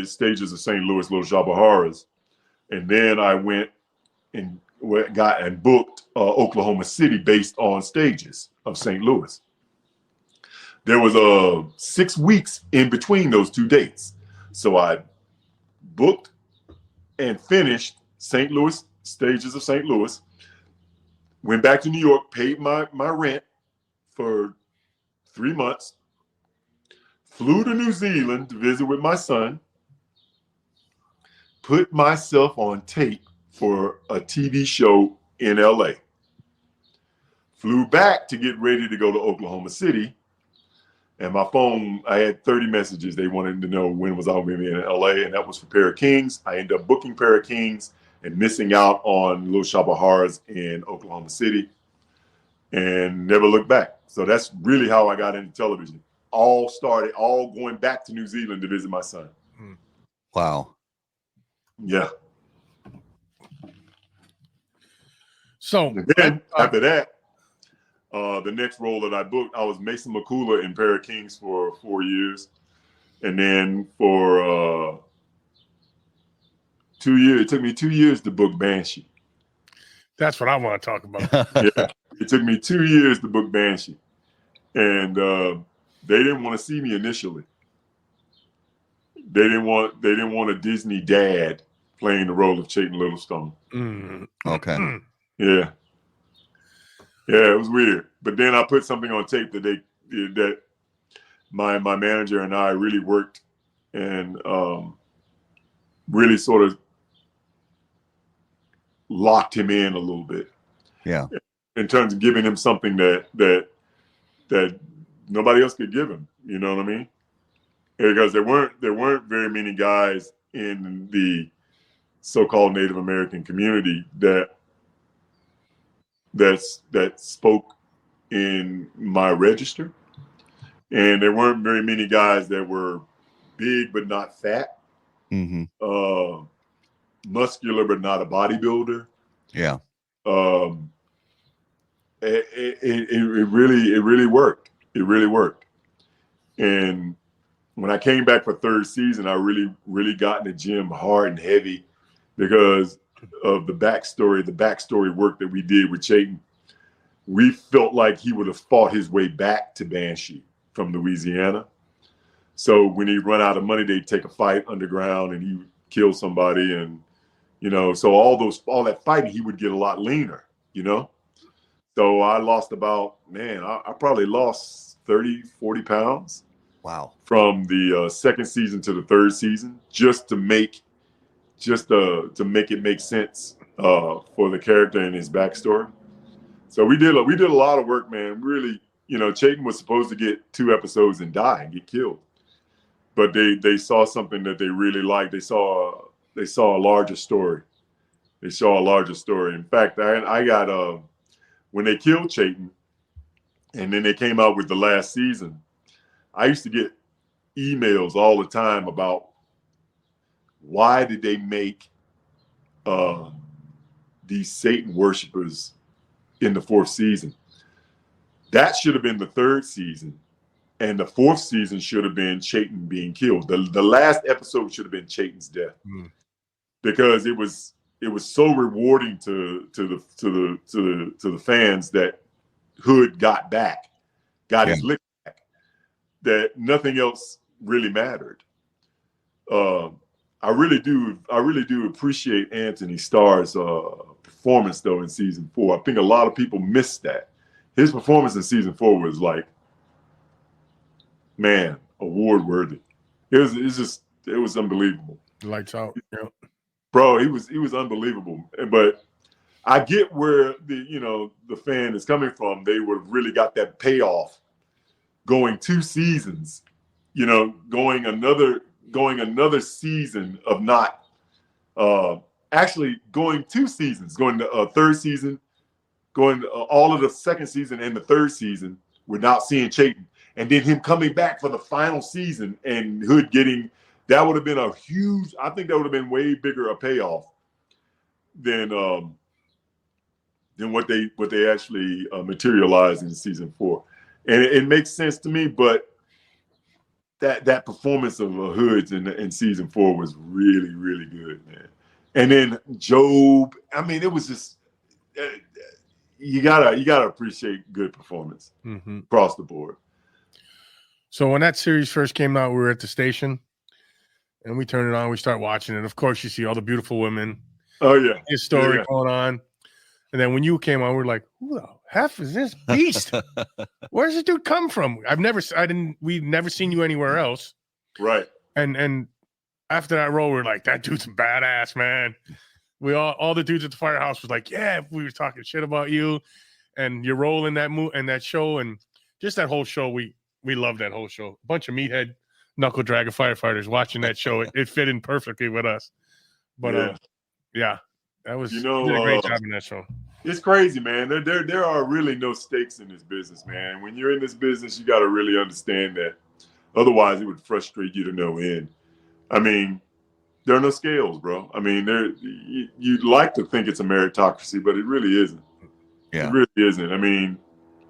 stages of St. Louis Little Shop of Horrors. And then I went and got and booked Oklahoma City based on stages of St. Louis. There was 6 weeks in between those two dates. So I booked and finished St. Louis, stages of St. Louis. Went back to New York, paid my rent for 3 months. Flew to New Zealand to visit with my son. Put myself on tape for a TV show in LA. Flew back to get ready to go to Oklahoma City. And my phone, I had 30 messages. They wanted to know when was I going to be in LA, and that was for Pair of Kings. I ended up booking Pair of Kings and missing out on Little Shop of Horrors in Oklahoma City and never looked back. So that's really how I got into television. All going back to New Zealand to visit my son. Wow. Yeah. So And then after that, the next role that I booked, I was Mason McCullough in Pair of Kings for 4 years. And then for 2 years, it took me 2 years to book Banshee. that's what I want to talk about. Yeah, it took me 2 years to book Banshee. And they didn't want to see me initially. They didn't want a Disney dad playing the role of Chayton Littlestone. Okay. Yeah. Yeah, it was weird. But then I put something on tape that my manager and I really worked and really sort of locked him in a little bit. Yeah. In terms of giving him something that nobody else could give him. You know what I mean? Because there weren't very many guys in the so-called Native American community that spoke in my register, and there weren't very many guys that were big but not fat, muscular but not a bodybuilder. Yeah. It really worked. It really worked. And when I came back for third season, I really got in the gym hard and heavy because of the backstory work that we did with Chayton. We felt like he would have fought his way back to Banshee from Louisiana. So when he run out of money, they'd take a fight underground and he would kill somebody. And, so all that fighting, he would get a lot leaner, So I lost I probably lost 30, 40 pounds. Wow. From the second season to the third season, just to make it make sense for the character and his backstory. So we did a lot of work, man. Really, Chayton was supposed to get 2 episodes and die and get killed, but they saw something that they really liked. They saw a larger story. They saw a larger story. In fact, I got when they killed Chayton, and then they came out with the last season. I used to get emails all the time about why did they make these Satan worshipers in the 4th season. That should have been the 3rd season, and the 4th season should have been Chayton being killed. The last episode should have been Chayton's death, because it was so rewarding to the fans that Hood got his lick back, that nothing else really mattered. I really do appreciate Anthony Starr's performance though in season 4. I think a lot of people missed that. His performance in season 4 was like, man, award worthy. It was unbelievable. Lights out. Yeah. Bro, he was unbelievable. But I get where the fan is coming from. They would have really got that payoff going 2 seasons, going another season of not actually going 2 seasons, going to 3rd season, going all of the 2nd season and the 3rd season without seeing Chayton, and then him coming back for the final season and Hood getting, that would have been I think that would have been way bigger a payoff than what they actually materialized in season 4. And it makes sense to me, but that performance of Hoods in season 4 was really, really good, man. And then Job, I mean, it was just you gotta appreciate good performance across the board. So when that series first came out, we were at the station, and we turned it on. We start watching it. Of course, you see all the beautiful women. Oh yeah. his story Yeah. going on. And then when you came on, we're like, who the F is this beast? Where's this dude come from? We've never seen you anywhere else. Right. And after that role, we're like, that dude's badass, man. We all the dudes at the firehouse was like, yeah, we were talking shit about you and your role in that and that show, and just that whole show. We love that whole show. A bunch of meathead knuckle dragger firefighters watching that show. It fit in perfectly with us. But yeah, that was, you did a great job in that show. It's crazy, man. There are really no stakes in this business, man. When you're in this business, you got to really understand that. Otherwise, it would frustrate you to no end. I mean, there are no scales, bro. I mean, you'd like to think it's a meritocracy, but it really isn't. Yeah. It really isn't. I mean,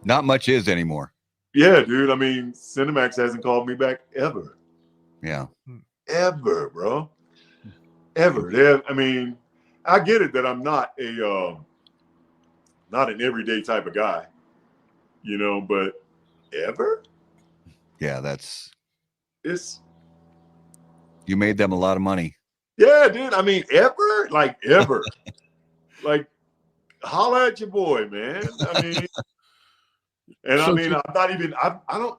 not much is anymore. Yeah, dude. I mean, Cinemax hasn't called me back ever. Yeah. Ever, bro. Ever. I mean, I get it that I'm not not an everyday type of guy, but ever? Yeah, it's you made them a lot of money. Yeah, dude. I mean, ever? Like ever. Like, holla at your boy, man. I mean, and I mean, I'm not even, I don't,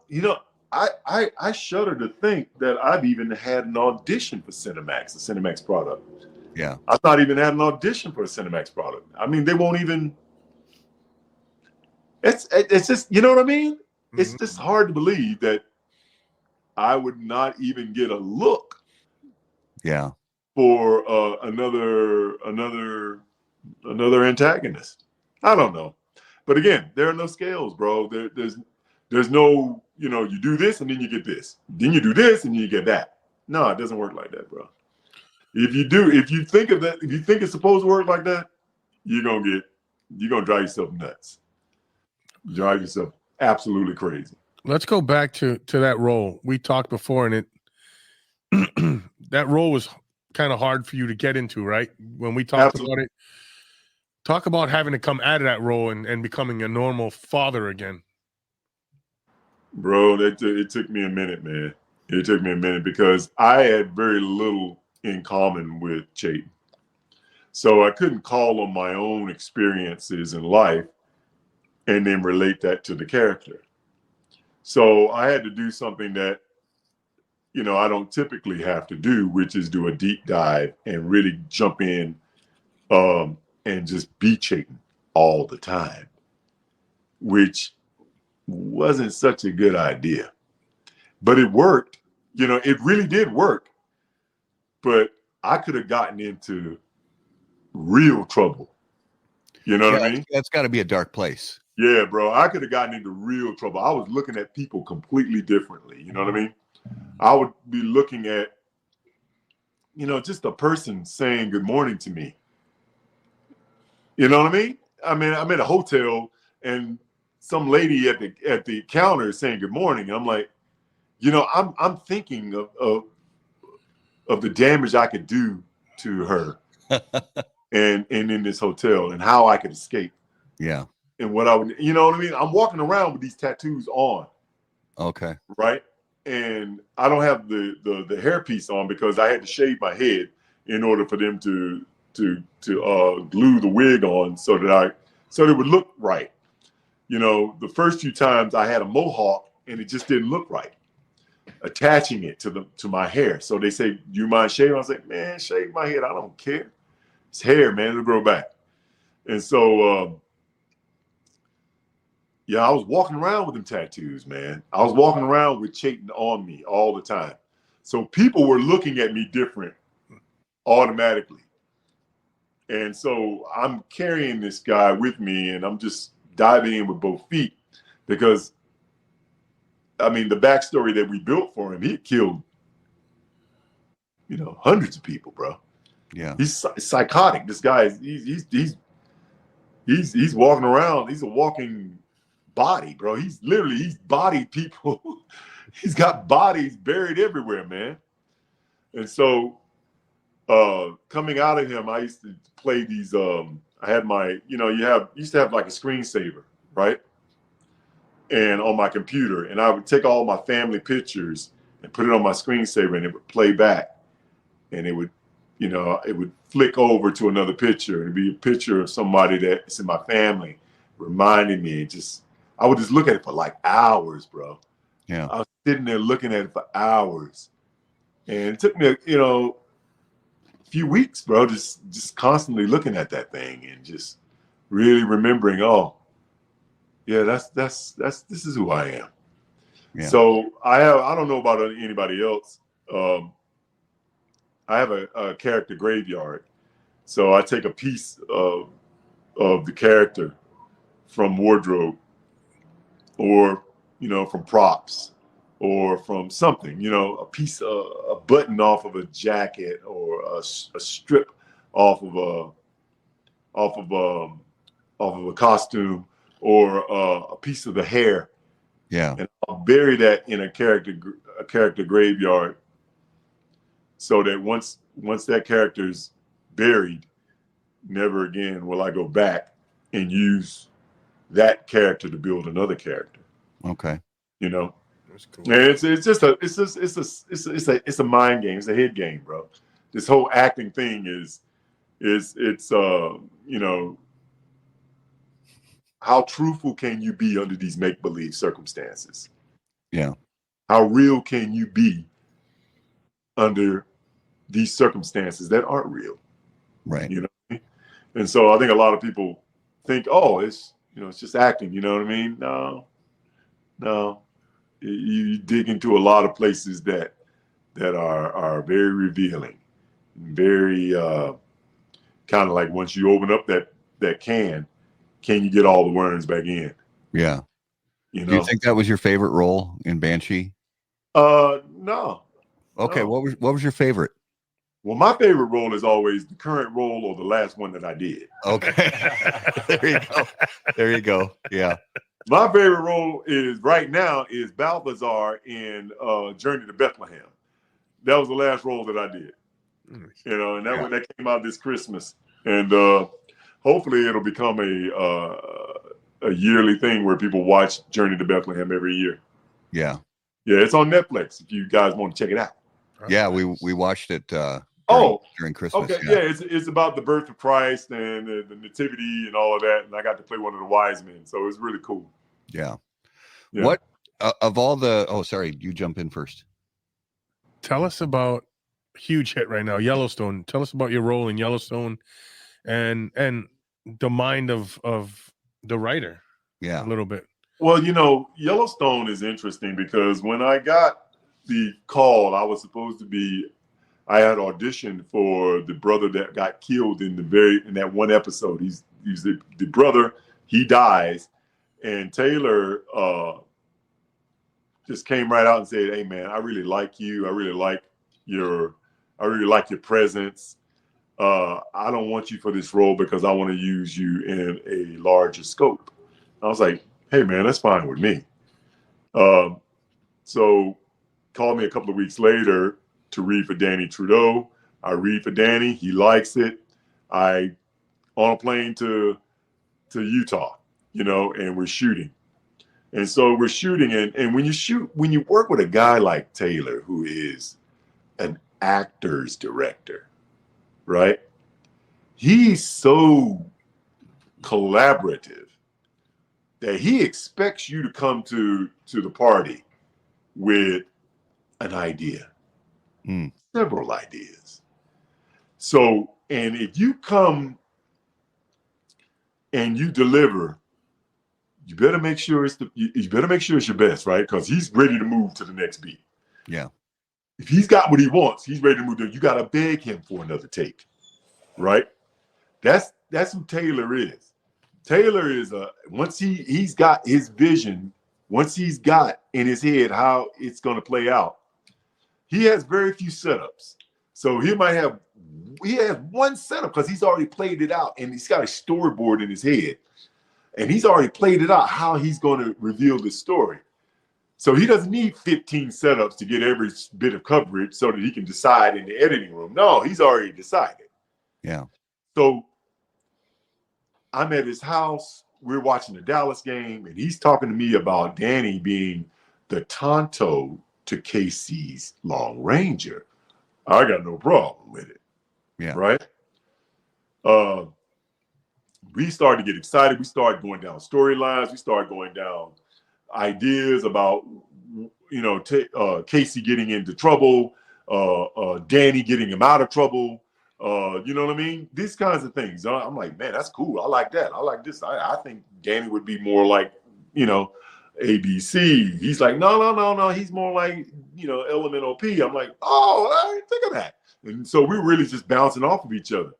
I shudder to think that I've even had an audition for Cinemax, a Cinemax product. Yeah. I've not even had an audition for a Cinemax product. I mean, they won't even, it's just, you know what I mean? Mm-hmm. It's just hard to believe that I would not even get a look. Yeah. For another antagonist. I don't know. But again, there are no scales, bro. There's no, you do this and then you get this. Then you do this and you get that. No, it doesn't work like that, bro. If you think of that, if you think it's supposed to work like that, you're gonna drive yourself nuts. Drive yourself absolutely crazy. Let's go back to that role. We talked before, and that role was kind of hard for you to get into, right? When we talked about it, talk about having to come out of that role and becoming a normal father again. Bro, it took me a minute, man. It took me a minute because I had very little in common with Chayton. So I couldn't call on my own experiences in life and then relate that to the character. So I had to do something that, I don't typically have to do, which is do a deep dive and really jump in and just be Chayton all the time, which wasn't such a good idea. But it worked. It really did work. But I could have gotten into real trouble. You know what I mean? That's got to be a dark place. Yeah, bro. I could have gotten into real trouble. I was looking at people completely differently. You know what I mean? I would be looking at, just a person saying good morning to me. You know what I mean? I mean, I'm at a hotel and some lady at the counter is saying good morning. And I'm like, I'm thinking of the damage I could do to her and in this hotel and how I could escape. Yeah. And what I would, you know what I mean? I'm walking around with these tattoos on. Okay. Right. And I don't have the hairpiece on because I had to shave my head in order for them to glue the wig on so that it would look right. The first few times I had a mohawk and it just didn't look right. Attaching it to my hair. So they say, "Do you mind shaving?" I was like, "Man, shave my head. I don't care. It's hair, man. It'll grow back." And so, I was walking around with them tattoos, man. I was walking around with Chayton on me all the time. So people were looking at me different automatically. And so I'm carrying this guy with me and I'm just diving in with both feet because, I mean, the backstory that we built for him, he killed, hundreds of people, bro. Yeah. He's psychotic. This guy he's walking around. He's a walking body, bro. He's bodied people. He's got bodies buried everywhere, man. And so coming out of him, I used to play these I had my, used to have like a screensaver, right? And on my computer, and I would take all my family pictures and put it on my screensaver and it would play back and it would, you know, it would flick over to another picture. It'd be a picture of somebody that's in my family, reminding me. I would just look at it for like hours, bro. Yeah. I was sitting there looking at it for hours, and it took me, you know, a few weeks, bro, just constantly looking at that thing and just really remembering. Oh, yeah, this is who I am. Yeah. So I don't know about anybody else. I have a character graveyard. So I take a piece of the character from wardrobe, or, you know, from props, or from something, you know, a button off of a jacket, or a strip off of a costume, or a piece of the hair. Yeah. And I'll bury that in a character graveyard, so that once that character's buried, never again will I go back and use that character to build another character. Okay. You know, That's cool. and it's a mind game. It's a head game, bro. This whole acting thing is you know, how truthful can you be under these make-believe circumstances? Yeah. How real can you be under these circumstances that aren't real? Right. You know, and so I think a lot of people think, oh, it's, you know, it's just acting. You know what I mean? No. You dig into a lot of places that are very revealing, very kind of like, once you open up that can you get all the worms back in? Yeah. You know. Do you think that was your favorite role in Banshee? No. Okay. No. What was your favorite? Well, my favorite role is always the current role or the last one that I did. Okay. There you go. Yeah. My favorite role right now is Balthazar in Journey to Bethlehem. That was the last role that I did. You know, and that came out this Christmas. And hopefully it'll become a yearly thing where people watch Journey to Bethlehem every year. Yeah. Yeah, it's on Netflix if you guys want to check it out. Yeah, we watched it during Christmas. Okay. Yeah, it's about the birth of Christ and the nativity and all of that. And I got to play one of the wise men. So it's really cool. Yeah. Yeah. What of all the sorry, you jump in first. Tell us about huge hit right now, Yellowstone. Tell us about your role in Yellowstone and the mind of the writer. Yeah. A little bit. Well, you know, Yellowstone is interesting because when I got the call, I had auditioned for the brother that got killed in that one episode. He's the brother, he dies, and Taylor just came right out and said, "Hey man, I really like you. I really like your presence. I don't want you for this role because I want to use you in a larger scope." I was like, "Hey man, that's fine with me." So called me a couple of weeks later to read for Danny Trudeau. I read for Danny. He likes it. On a plane to Utah, you know, and we're shooting. And so we're shooting, and when you work with a guy like Taylor, who is an actor's director, right? He's so collaborative that he expects you to come to the party with an idea, several ideas. So, and if you come and you deliver, you better make sure it's your best, right? Because he's ready to move to the next beat. Yeah. If he's got what he wants, he's ready to move. You got to beg him for another take, right? That's who Taylor is. Taylor is once he's got his vision, once he's got in his head how it's going to play out, he has very few setups. So he has one setup because he's already played it out, and he's got a storyboard in his head, and he's already played it out how he's going to reveal the story. So he doesn't need 15 setups to get every bit of coverage so that he can decide in the editing room. No, he's already decided. Yeah. So I'm at his house. We're watching the Dallas game, and he's talking to me about Danny being the Tonto to KC's Long Ranger. I got no problem with it. Yeah. Right. We started to get excited. We started going down storylines. We started going down ideas about, Casey getting into trouble, Danny getting him out of trouble. You know what I mean? These kinds of things. I'm like, man, that's cool. I like that. I like this. I think Danny would be more like, ABC. He's like, no. He's more like, LMNOP. I'm like, oh, I didn't think of that. And so we're really just bouncing off of each other.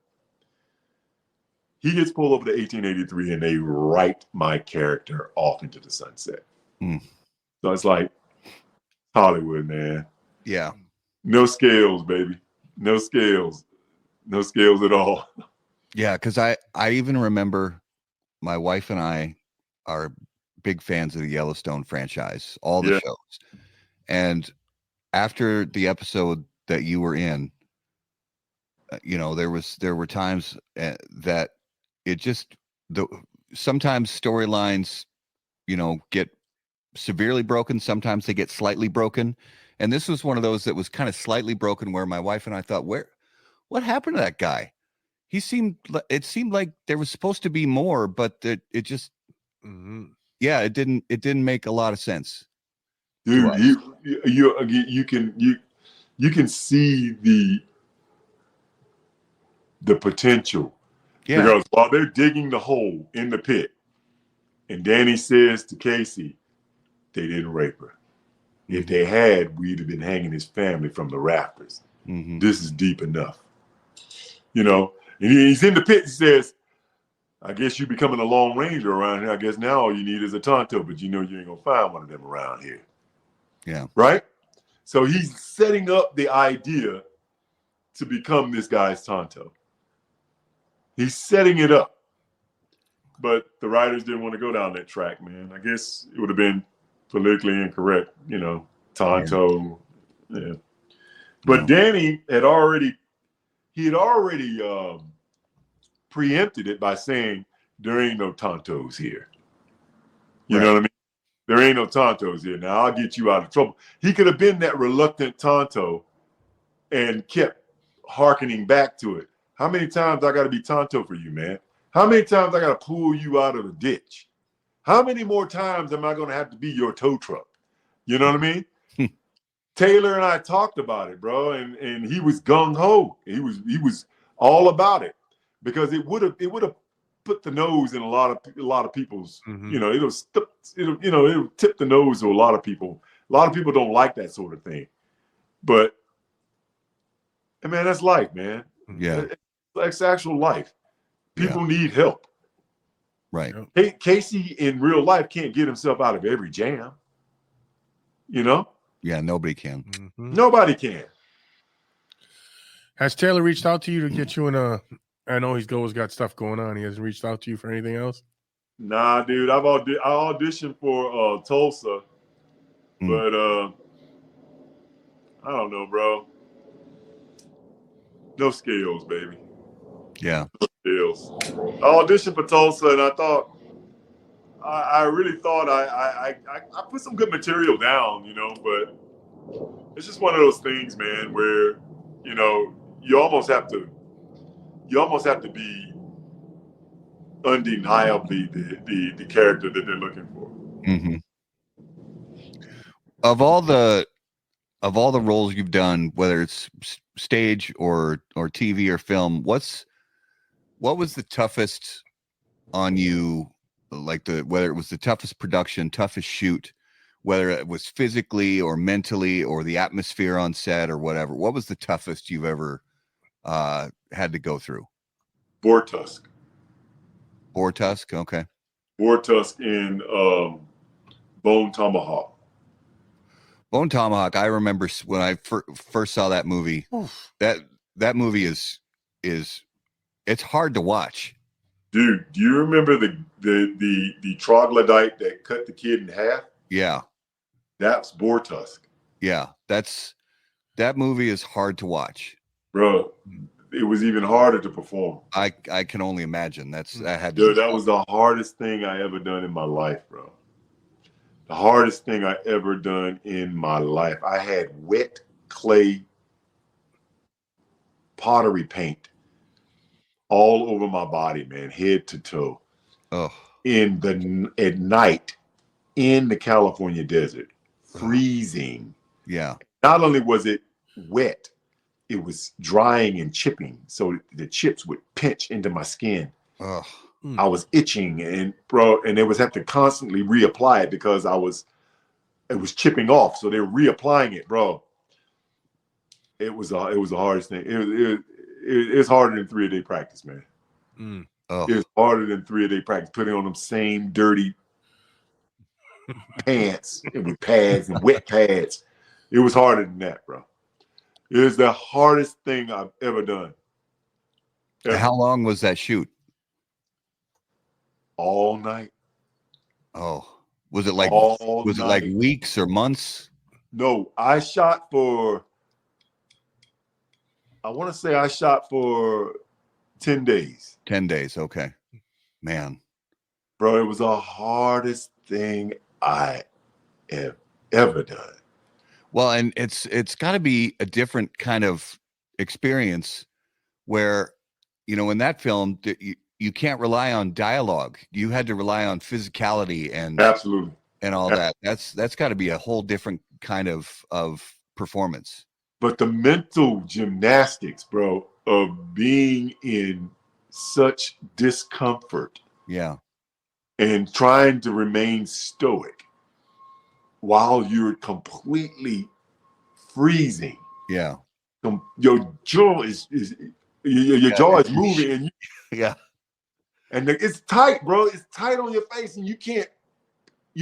He gets pulled over to 1883 and they write my character off into the sunset. So it's like Hollywood, man. Yeah. No scales, baby. No scales. No scales at all. Yeah, because I even remember my wife and I are big fans of the Yellowstone franchise, all the shows. And after the episode that you were in, there were times that it just sometimes storylines, get severely broken. Sometimes they get slightly broken. And this was one of those that was kind of slightly broken where my wife and I thought, what happened to that guy? It seemed like there was supposed to be more, but it just, it didn't make a lot of sense. Dude, you can see the potential. Yeah. Because while they're digging the hole in the pit, and Danny says to Casey, they didn't rape her. If they had, we'd have been hanging his family from the rafters. This is deep enough. And he's in the pit. He says, I guess you're becoming a Lone Ranger around here. I guess now all you need is a Tonto, but you ain't going to find one of them around here. Yeah. Right? So he's setting up the idea to become this guy's Tonto. He's setting it up. But the writers didn't want to go down that track, man. I guess it would have been politically incorrect, Tonto. Yeah. But Danny had already preempted it by saying, there ain't no Tontos here. You know what I mean? There ain't no Tontos here. Now I'll get you out of trouble. He could have been that reluctant Tonto and kept hearkening back to it. How many times I got to be Tonto for you, man? How many times I got to pull you out of the ditch? How many more times am I going to have to be your tow truck? You know what I mean? Taylor and I talked about it, bro, and he was gung ho. He was all about it because it would have put the nose in a lot of people's. It'll tip the nose of a lot of people. A lot of people don't like that sort of thing, but man, that's life, man. Yeah, that's actual life. People need help. Right. Hey, Casey in real life can't get himself out of every jam. Yeah, nobody can. Nobody can. Has Taylor reached out to you to get you in a? I know he's always got stuff going on. He hasn't reached out to you for anything else. Nah, dude. I auditioned for Tulsa, but I don't know, bro. No scales, baby. Yeah. No scales. I auditioned for Tulsa, and I thought, I really thought I put some good material down, but it's just one of those things, man, where you almost have to be undeniably the character that they're looking for. Of all the roles you've done, whether it's stage or TV or film, what was the toughest on you? Like whether it was the toughest production, toughest shoot, whether it was physically or mentally or the atmosphere on set or whatever. What was the toughest you've ever had to go through? Boar Tusk. Okay. Boar Tusk in Bone Tomahawk. Bone Tomahawk. I remember when I first saw that movie. That movie is it's hard to watch. Dude, do you remember the troglodyte that cut the kid in half? Yeah. That's Boar Tusk. Yeah. That movie is hard to watch. Bro, it was even harder to perform. I can only imagine. That was the hardest thing I ever done in my life, bro. The hardest thing I ever done in my life. I had wet clay pottery paint all over my body, man, head to toe. Oh, At night in the California desert, freezing. yeah. Not only was it wet, it was drying and chipping, so the chips would pinch into my skin. Oh, I was itching, and they was have to constantly reapply it because it was chipping off, so they're reapplying it, bro. It was the hardest thing. It's harder than 3-a-day practice, man. oh. It's harder than 3-a-day practice. Putting on them same dirty pants and with pads and wet pads. It was harder than that, bro. It is the hardest thing I've ever done. Ever. How long was that shoot? All night. Oh, was it like it like weeks or months? No, I want to say I shot for 10 days. 10 days. Okay, man. Bro, it was the hardest thing I have ever done. Well, and it's got to be a different kind of experience where, you know, in that film, you can't rely on dialogue. You had to rely on physicality and absolutely and all that. That's got to be a whole different kind of performance. But the mental gymnastics, bro, of being in such discomfort, yeah, and trying to remain stoic while you're completely freezing. Yeah, your jaw is jaw is moving, and yeah, and it's tight, bro. It's tight on your face, and you're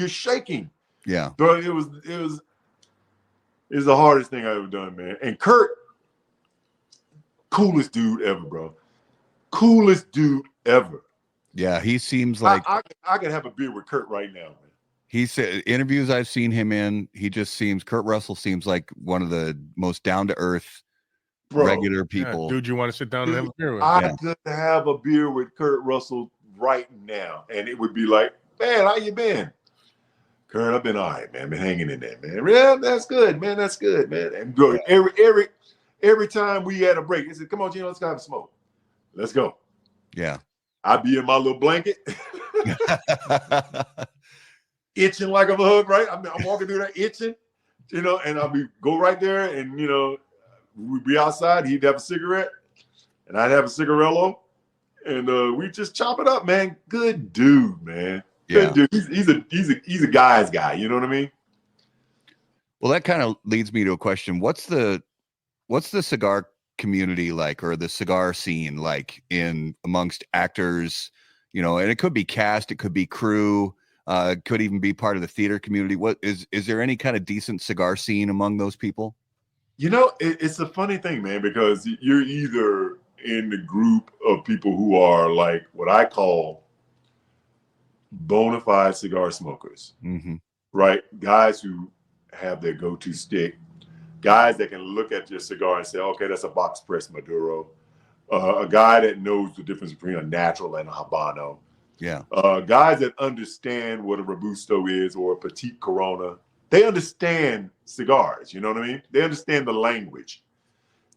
shaking. Yeah, bro. It was the hardest thing I ever done, man. And Kurt, coolest dude ever, bro. Coolest dude ever. Yeah, he seems like I could have a beer with Kurt right now, man. He said interviews I've seen him in, Kurt Russell seems like one of the most down to earth, regular people. Yeah, dude, you want to sit down and have a beer with? I could have a beer with Kurt Russell right now, and it would be like, man, how you been? Kurt, I've been all right, man. Been hanging in there, man. Yeah, that's good, man. That's good, man. And good. Every time we had a break, he said, "Come on, Geno, let's go have a smoke. Let's go." Yeah. I'd be in my little blanket, itching like a bug, right? I'm walking through that itching, you know, and I'll go right there, and you know, we'd be outside. He'd have a cigarette, and I'd have a cigarello, and we just chop it up, man. Good dude, man. Good dude. He's a guy's guy. You know what I mean? Well, that kind of leads me to a question. What's the cigar community like, or the cigar scene like in amongst actors, you know, and it could be cast, it could be crew, could even be part of the theater community. What is there any kind of decent cigar scene among those people? You know, it's a funny thing, man, because you're either in the group of people who are like what I call bona fide cigar smokers, right? Guys who have their go-to stick, guys that can look at your cigar and say, okay, that's a box press Maduro. A guy that knows the difference between a natural and a Habano. Yeah. Guys that understand what a Robusto is or a Petite Corona. They understand cigars, you know what I mean? They understand the language.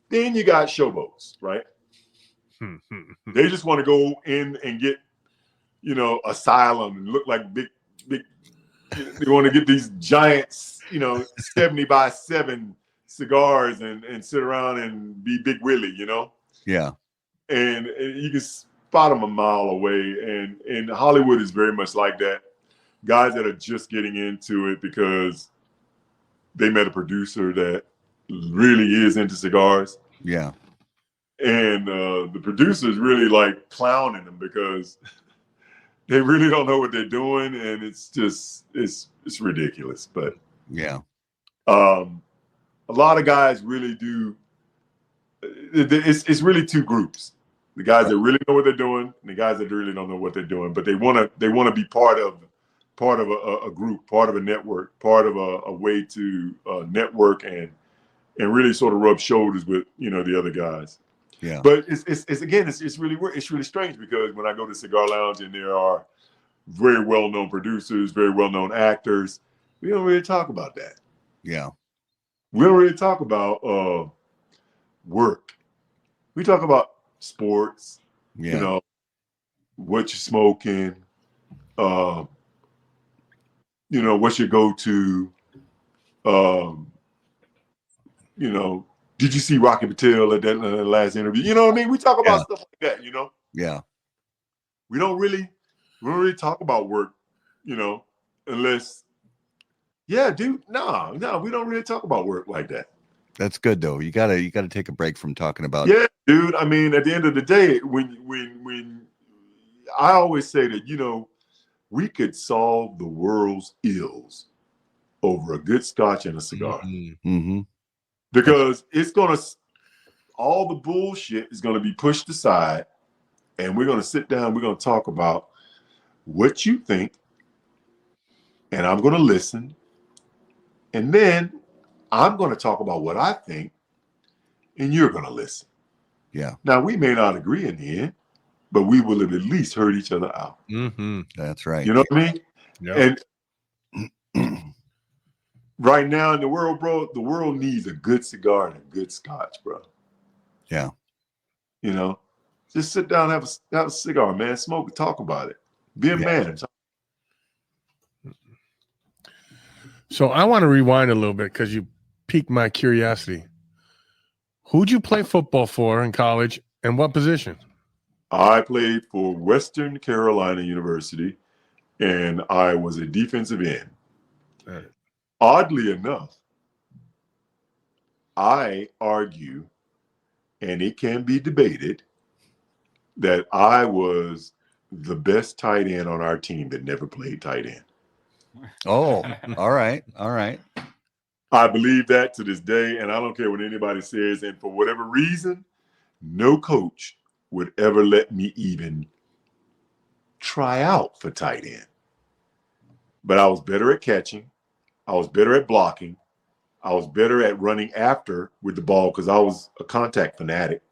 Then you got showboats, right? They just want to go in and get, you know, Asylum and look like big. They want to get these giant, you know, 70 by 7 cigars and sit around and be Big Willie, you know? Yeah. And you can spot them a mile away. And Hollywood is very much like that. Guys that are just getting into it because they met a producer that really is into cigars. Yeah. And the producer's really like clowning them because they really don't know what they're doing. And it's just, it's ridiculous. But yeah. A lot of guys really do. It's really two groups: the guys that really know what they're doing, and the guys that really don't know what they're doing. But they want to be part of a group, part of a network, part of a way to network and really sort of rub shoulders with, you know, the other guys. Yeah. But it's really strange because when I go to Cigar Lounge and there are very well known producers, very well known actors, we don't really talk about that. Yeah. We don't really talk about work. We talk about sports. Yeah. You know, what you're smoking, you know, what's your go-to, you know, did you see Rocky Patel at that last interview? You know what I mean? We talk about stuff like that, you know? Yeah. We don't really talk about work, you know, unless, yeah, dude, no, we don't really talk about work like that. That's good though. You gotta take a break from talking about. Yeah, dude. I mean, at the end of the day, when I always say that, you know, we could solve the world's ills over a good scotch and a cigar. Mm-hmm. Because all the bullshit is gonna be pushed aside, and we're gonna sit down, we're gonna talk about what you think, and I'm gonna listen, and then I'm gonna talk about what I think, and you're gonna listen. Yeah. Now, we may not agree in the end, but we will have at least heard each other out. That's right. You know what I mean? Yeah. And right now in the world, bro, the world needs a good cigar and a good scotch, bro. Yeah. You know, just sit down, have a cigar, man. Smoke it, talk about it. Be a man. So I want to rewind a little bit because you piqued my curiosity. Who'd you play football for in college and what position? I played for Western Carolina University, and I was a defensive end. Right. Oddly enough, I argue, and it can be debated, that I was the best tight end on our team that never played tight end. Oh, all right. I believe that to this day, and I don't care what anybody says. And for whatever reason, no coach would ever let me even try out for tight end. But I was better at catching. I was better at blocking. I was better at running after with the ball because I was a contact fanatic.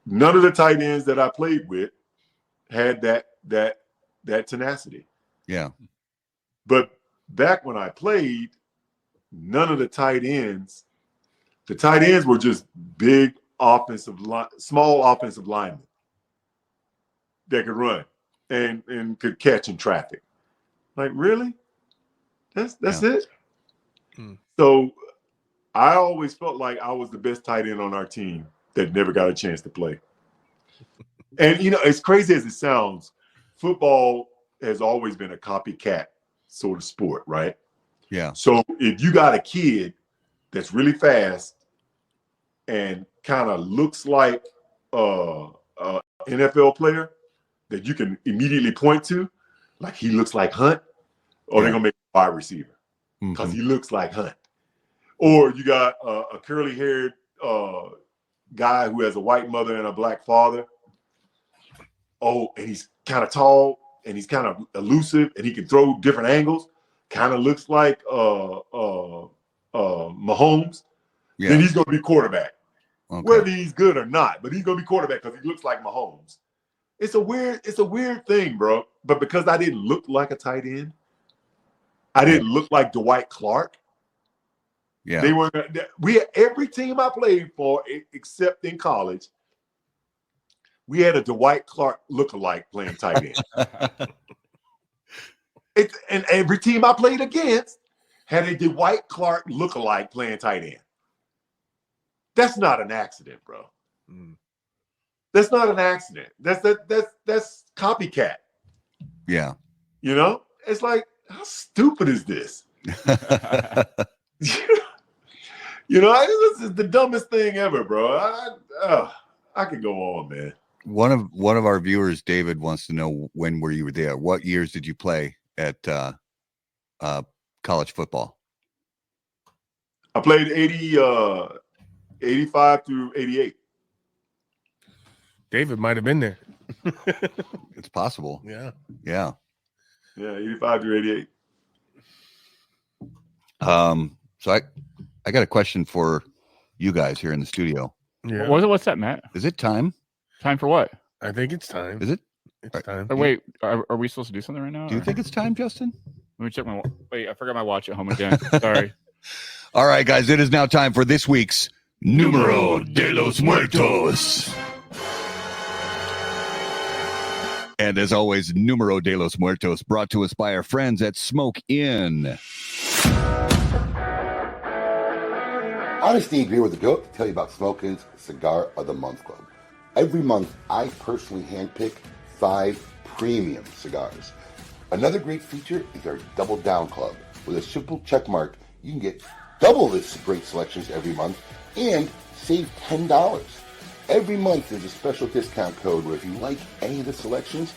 None of the tight ends that I played with had that tenacity. Yeah. But back when I played, none of the tight ends were just big small offensive linemen that could run and could catch in traffic. Like, really? That's it? So I always felt like I was the best tight end on our team that never got a chance to play. And, you know, as crazy as it sounds, football has always been a copycat sort of sport, right? Yeah. So if you got a kid that's really fast and kind of looks like a NFL player that you can immediately point to, like he looks like Hunt, or they're gonna make a wide receiver because he looks like Hunt. Or you got a curly-haired guy who has a white mother and a black father. Oh, and he's kind of tall and he's kind of elusive and he can throw different angles. Kind of looks like Mahomes. Yeah. Then he's gonna be quarterback. Okay. Whether he's good or not, but he's gonna be quarterback because he looks like Mahomes. It's a weird thing, bro. But because I didn't look like a tight end, I didn't look like Dwight Clark. Yeah. We had every team I played for, except in college, we had a Dwight Clark lookalike playing tight end. And every team I played against had a Dwight Clark lookalike playing tight end. That's not an accident, bro. That's not an accident. That's copycat. Yeah. You know, it's like, how stupid is this? You know, this is the dumbest thing ever, bro. I could go on, man. One of our viewers, David, wants to know when were you there? What years did you play at college football? I played 85 through 88. David might have been there. It's possible. Yeah. Yeah. Yeah, 85 through 88. So I got a question for you guys here in the studio. Yeah. What's that, Matt? Is it time? Time for what? I think it's time. Is it? It's time. Oh, wait, are we supposed to do something right now? Do you think it's time, Justin? Let me check my. Wait, I forgot my watch at home again. Sorry. All right, guys, it is now time for this week's Numero de los Muertos. And as always, Numero de los Muertos, brought to us by our friends at Smoke Inn. Honesty agree with the goat to tell you about Smoke Inn's Cigar of the Month Club. Every month, I personally handpick 5 premium cigars. Another great feature is our Double Down Club. With a simple check mark, you can get double this great selections every month and save $10. Every month, there's a special discount code where if you like any of the selections,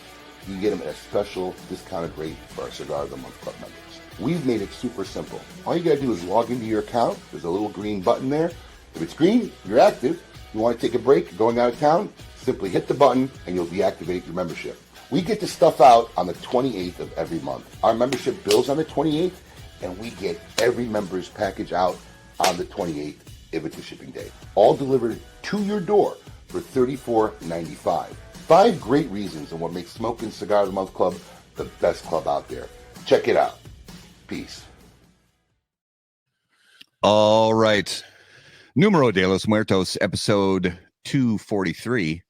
you can get them at a special discounted rate for our Cigar of the Month Club members. We've made it super simple. All you gotta do is log into your account. There's a little green button there. If it's green, you're active. You want to take a break, going out of town, simply hit the button and you'll deactivate your membership. We get the stuff out on the 28th of every month. Our membership bills on the 28th, and we get every member's package out on the 28th if it's a shipping day. All delivered to your door for $34.95. 5 great reasons on what makes Smoking Cigar of the Month Club the best club out there. Check it out. Peace. All right. Numero de los Muertos, episode 243.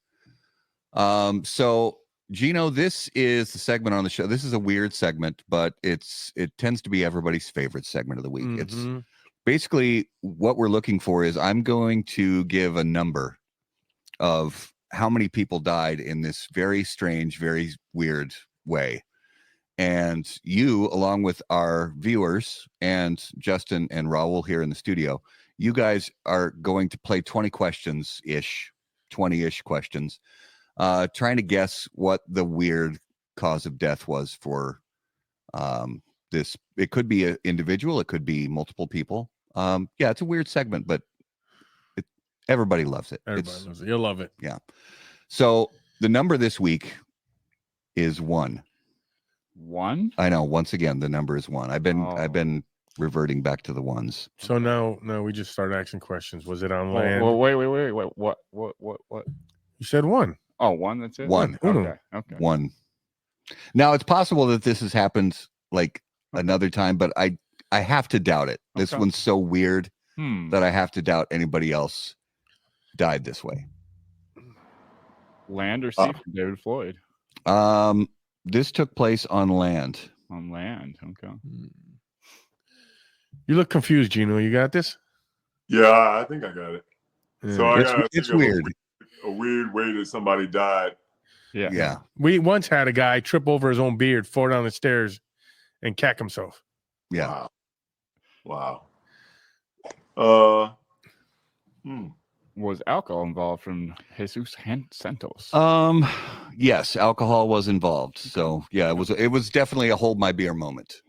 So, Geno, this is the segment on the show. This is a weird segment, but it tends to be everybody's favorite segment of the week. It's basically what we're looking for is I'm going to give a number of how many people died in this very strange, very weird way. And you, along with our viewers and Justin and Raul here in the studio, you guys are going to play 20 questions-ish, 20-ish questions, trying to guess what the weird cause of death was for this. It could be an individual. It could be multiple people. Yeah, it's a weird segment, but everybody loves it. Everybody loves it. You'll love it. Yeah. So the number this week is 1. 1? I know. Once again, the number is 1. I've been reverting back to the ones. So now we just start asking questions. Was it on land? Well, wait. What? You said 1. Oh, 1. That's it. 1. Okay. 1. Now it's possible that this has happened like another time, but I have to doubt it. This one's so weird that I have to doubt anybody else died this way. Land or sea for David Floyd? This took place on land. On land. Okay. You look confused, Geno. You got this? Yeah, I think I got it. Yeah. So It's weird. A weird way that somebody died. Yeah. We once had a guy trip over his own beard, fall down the stairs, and cack himself. Yeah. Wow. Was alcohol involved from Jesus Santos? Yes, alcohol was involved. So yeah, it was definitely a hold my beer moment.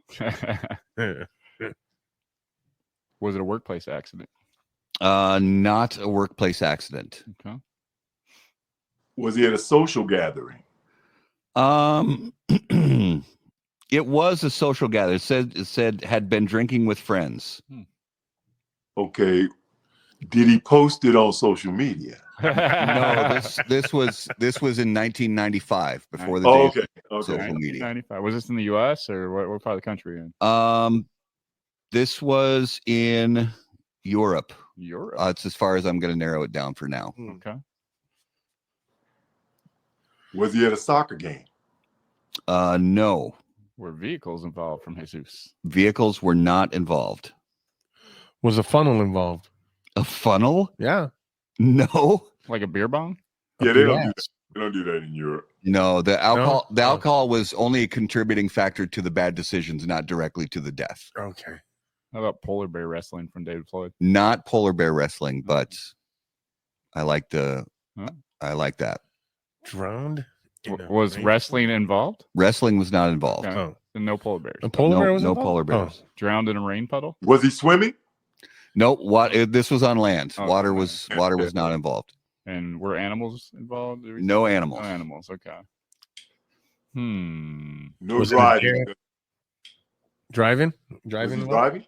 Was it a workplace accident? Not a workplace accident. Okay. Was he at a social gathering? It was a social gathering. It said had been drinking with friends. Okay. Did he post it on social media? No, this was in 1995 before the days of social media. 1995. Was this in the U.S. or what part of the country in? This was in Europe. Europe. It's as far as I'm going to narrow it down for now. Okay. Was he at a soccer game? No. Were vehicles involved from Jesus? Vehicles were not involved. Was a funnel involved? A funnel? Yeah. No. Like a beer bong? Yeah, they don't do that. They don't do that in Europe. No, the alcohol was only a contributing factor to the bad decisions, not directly to the death. Okay. How about polar bear wrestling from David Floyd? Not polar bear wrestling, but I like that. Drowned? Was wrestling involved? Wrestling was not involved. Okay. Oh. And no polar bears. A polar bear was no involved? polar bears. Drowned in a rain puddle? Was he swimming? No, this was on land. Oh, Water was not involved. And were animals involved? No animals. No animals. Okay. No Was it driving. Driving? Was Driving? he driving?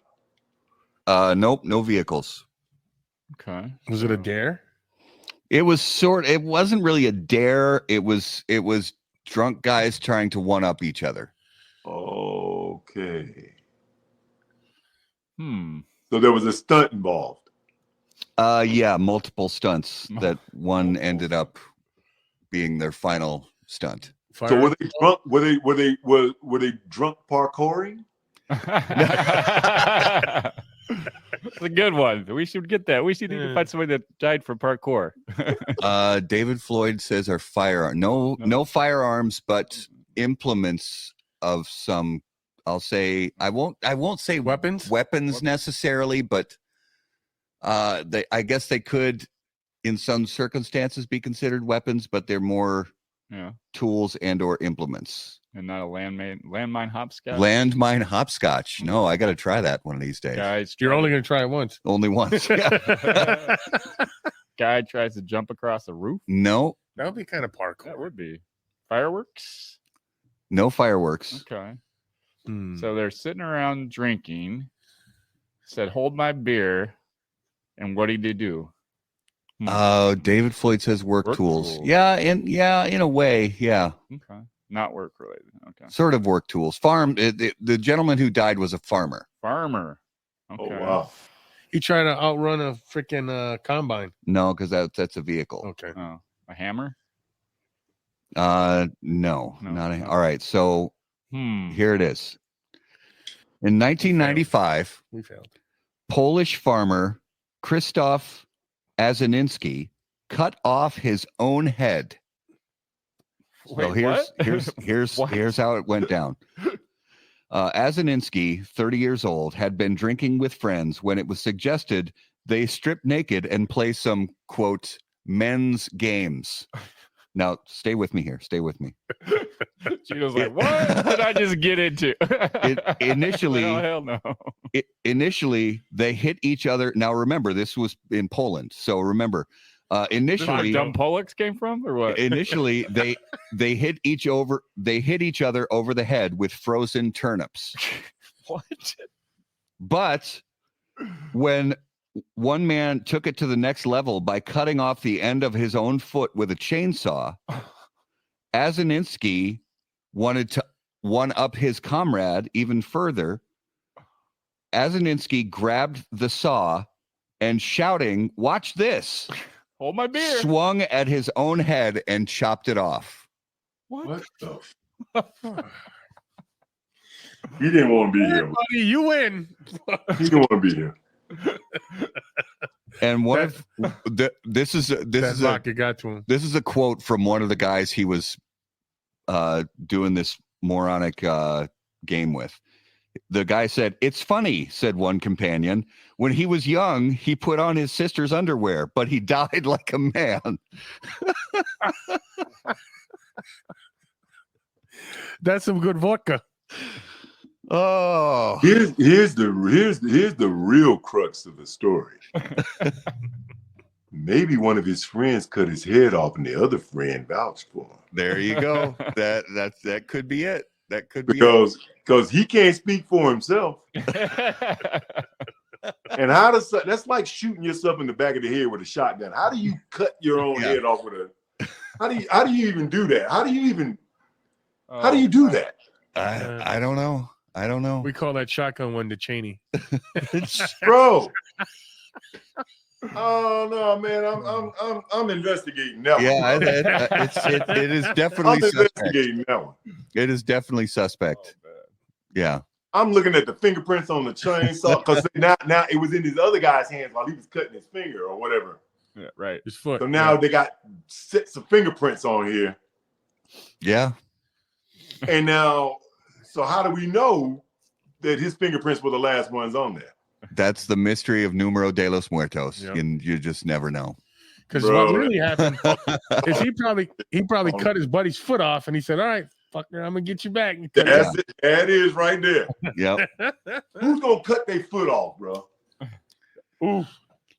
Nope, no vehicles. Okay. Was it a dare? It wasn't really a dare. It was drunk guys trying to one up each other. Okay. So there was a stunt involved. Yeah, multiple stunts that one ended up being their final stunt. So were they drunk? Were they drunk parkouring? It's a good one. We should get that. We should need to find somebody that died from parkour. David Floyd says our firearm. No firearms, but implements of some. I'll say I won't say Weapons necessarily, but I guess they could in some circumstances be considered weapons, but they're more tools and or implements. And not a landmine hopscotch. Landmine hopscotch. No, I got to try that one of these days. Guys, You're only going to try it once. Only once. Yeah. Guy tries to jump across a roof. No. That would be kind of parkour. That would be fireworks. No fireworks. Okay. So they're sitting around drinking. Said, "Hold my beer," and what did they do? David Floyd says work tools. Yeah, in a way, yeah. Okay. Not work related. Okay. Sort of work tools. Farm. The gentleman who died was a farmer. Farmer. Okay. Oh wow. He tried to outrun a freaking combine. No, because that's a vehicle. Okay. Oh, a hammer? No, not a. All right, so here it is. In 1995, we failed. Polish farmer Krzysztof Azaninski cut off his own head. So here's how it went down. Azaninski, 30 years old, had been drinking with friends when it was suggested they strip naked and play some, quote, men's games. Now, stay with me here. Stay with me. Geno's like, what did I just get into? Initially, hell no. Initially, they hit each other. Now, remember, this was in Poland. So remember, initially, dumb Polacks came from, or what? Initially, they hit each other over the head with frozen turnips. What? But when one man took it to the next level by cutting off the end of his own foot with a chainsaw, Azaninski wanted to one-up his comrade even further. Azaninski grabbed the saw and, shouting, "Watch this!" Hold my beer. Swung at his own head and chopped it off. What the? He didn't want to be here. Buddy, you win. He didn't want to be here. And this is a quote from one of the guys he was doing this moronic game with. The guy said, "It's funny," said one companion. "When he was young, he put on his sister's underwear, but he died like a man." That's some good vodka. Oh, here's the real crux of the story. Maybe one of his friends cut his head off, and the other friend vouched for him. There you go. That could be it. That could be because he can't speak for himself. And that's like shooting yourself in the back of the head with a shotgun. How do you cut your own head off with a? How do you even do that? How do you do that? I don't know. I don't know. We call that shotgun one to Cheney. Bro. Oh no, man! I'm investigating that one. Yeah, it is definitely. I'm investigating that one. It is definitely suspect. Yeah. I'm looking at the fingerprints on the chainsaw because now it was in his other guy's hands while he was cutting his finger or whatever. Yeah, right. His foot. So now they got sets of fingerprints on here. Yeah. And now, so how do we know that his fingerprints were the last ones on there? That's the mystery of Numero de los Muertos. Yep. And you just never know. Because what really happened is he probably cut his buddy's foot off, and he said, "All right, fucker, I'm gonna get you back." That's it. That is right there. Yep. Who's gonna cut their foot off, bro? Ooh.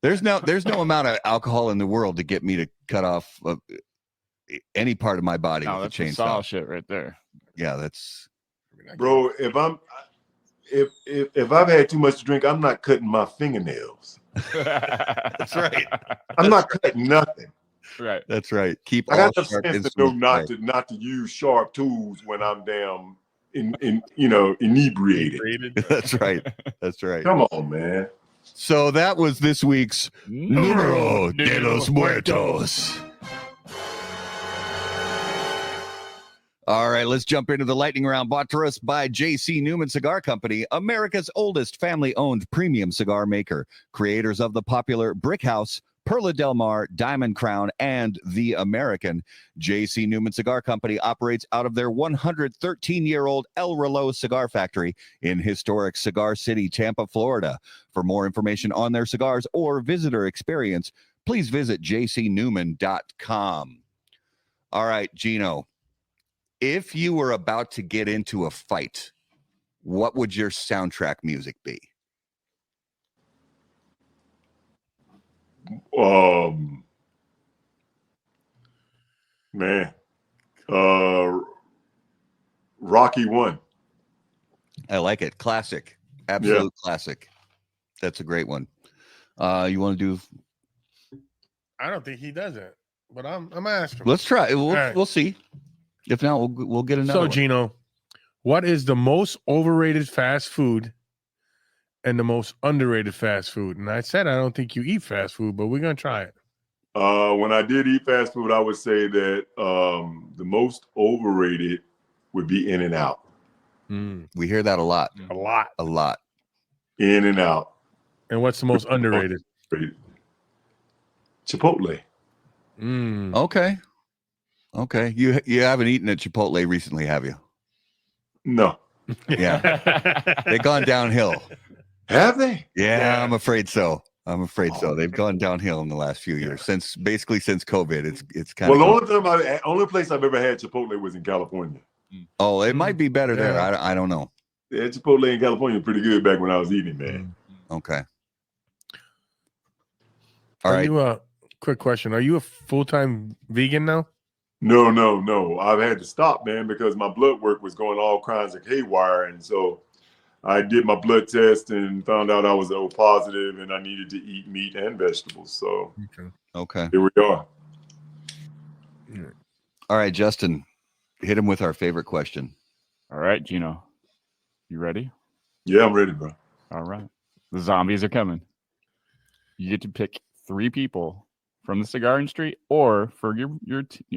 There's no amount of alcohol in the world to get me to cut off any part of my body with a chainsaw. Solid shit right there. Yeah, that's. Bro, if I've had too much to drink, I'm not cutting my fingernails. That's right. I'm not cutting nothing. Right. That's right. I got the sense to know not to use sharp tools when I'm damn inebriated. That's right. That's right. Come on, man. So that was this week's Numero de los Muertos. All right, let's jump into the lightning round, brought to us by J.C. Newman Cigar Company, America's oldest family-owned premium cigar maker, creators of the popular Brick House, Perla Del Mar, Diamond Crown, and The American. J.C. Newman Cigar Company operates out of their 113-year-old El Reloj cigar factory in historic Cigar City, Tampa, Florida. For more information on their cigars or visitor experience, please visit jcnewman.com. All right, Geno. If you were about to get into a fight, what would your soundtrack music be? Man, Rocky 1. I like it. Classic. Absolute classic. That's a great one. You want to do? I don't think he does it, but I'm asking. Let's try. right. We'll see. If not, we'll get another So, one. Geno, what is the most overrated fast food and the most underrated fast food? And I said I don't think you eat fast food, but we're gonna try it. When I did eat fast food, I would say that the most overrated would be In-N-Out. We hear that a lot. A lot. A lot. In-N-Out. And what's the most underrated? Chipotle. Okay. You haven't eaten at Chipotle recently, have you? No. Yeah. They've gone downhill. Have they? Yeah, I'm afraid so. They've gone downhill in the last few years since COVID. It's kind Well, of the only place I've ever had Chipotle was in California. Oh, it might be better there. I don't know. Yeah, Chipotle in California pretty good back when I was eating, man. Okay. All right. Quick question. Are you a full-time vegan now? No. I've had to stop, man, because my blood work was going all kinds of haywire. And so I did my blood test and found out I was O positive and I needed to eat meat and vegetables. So Okay. here we are. All right, Justin, hit him with our favorite question. All right, Geno. You ready? Yeah, I'm ready, bro. All right. The zombies are coming. You get to pick 3 people from the cigar industry or for your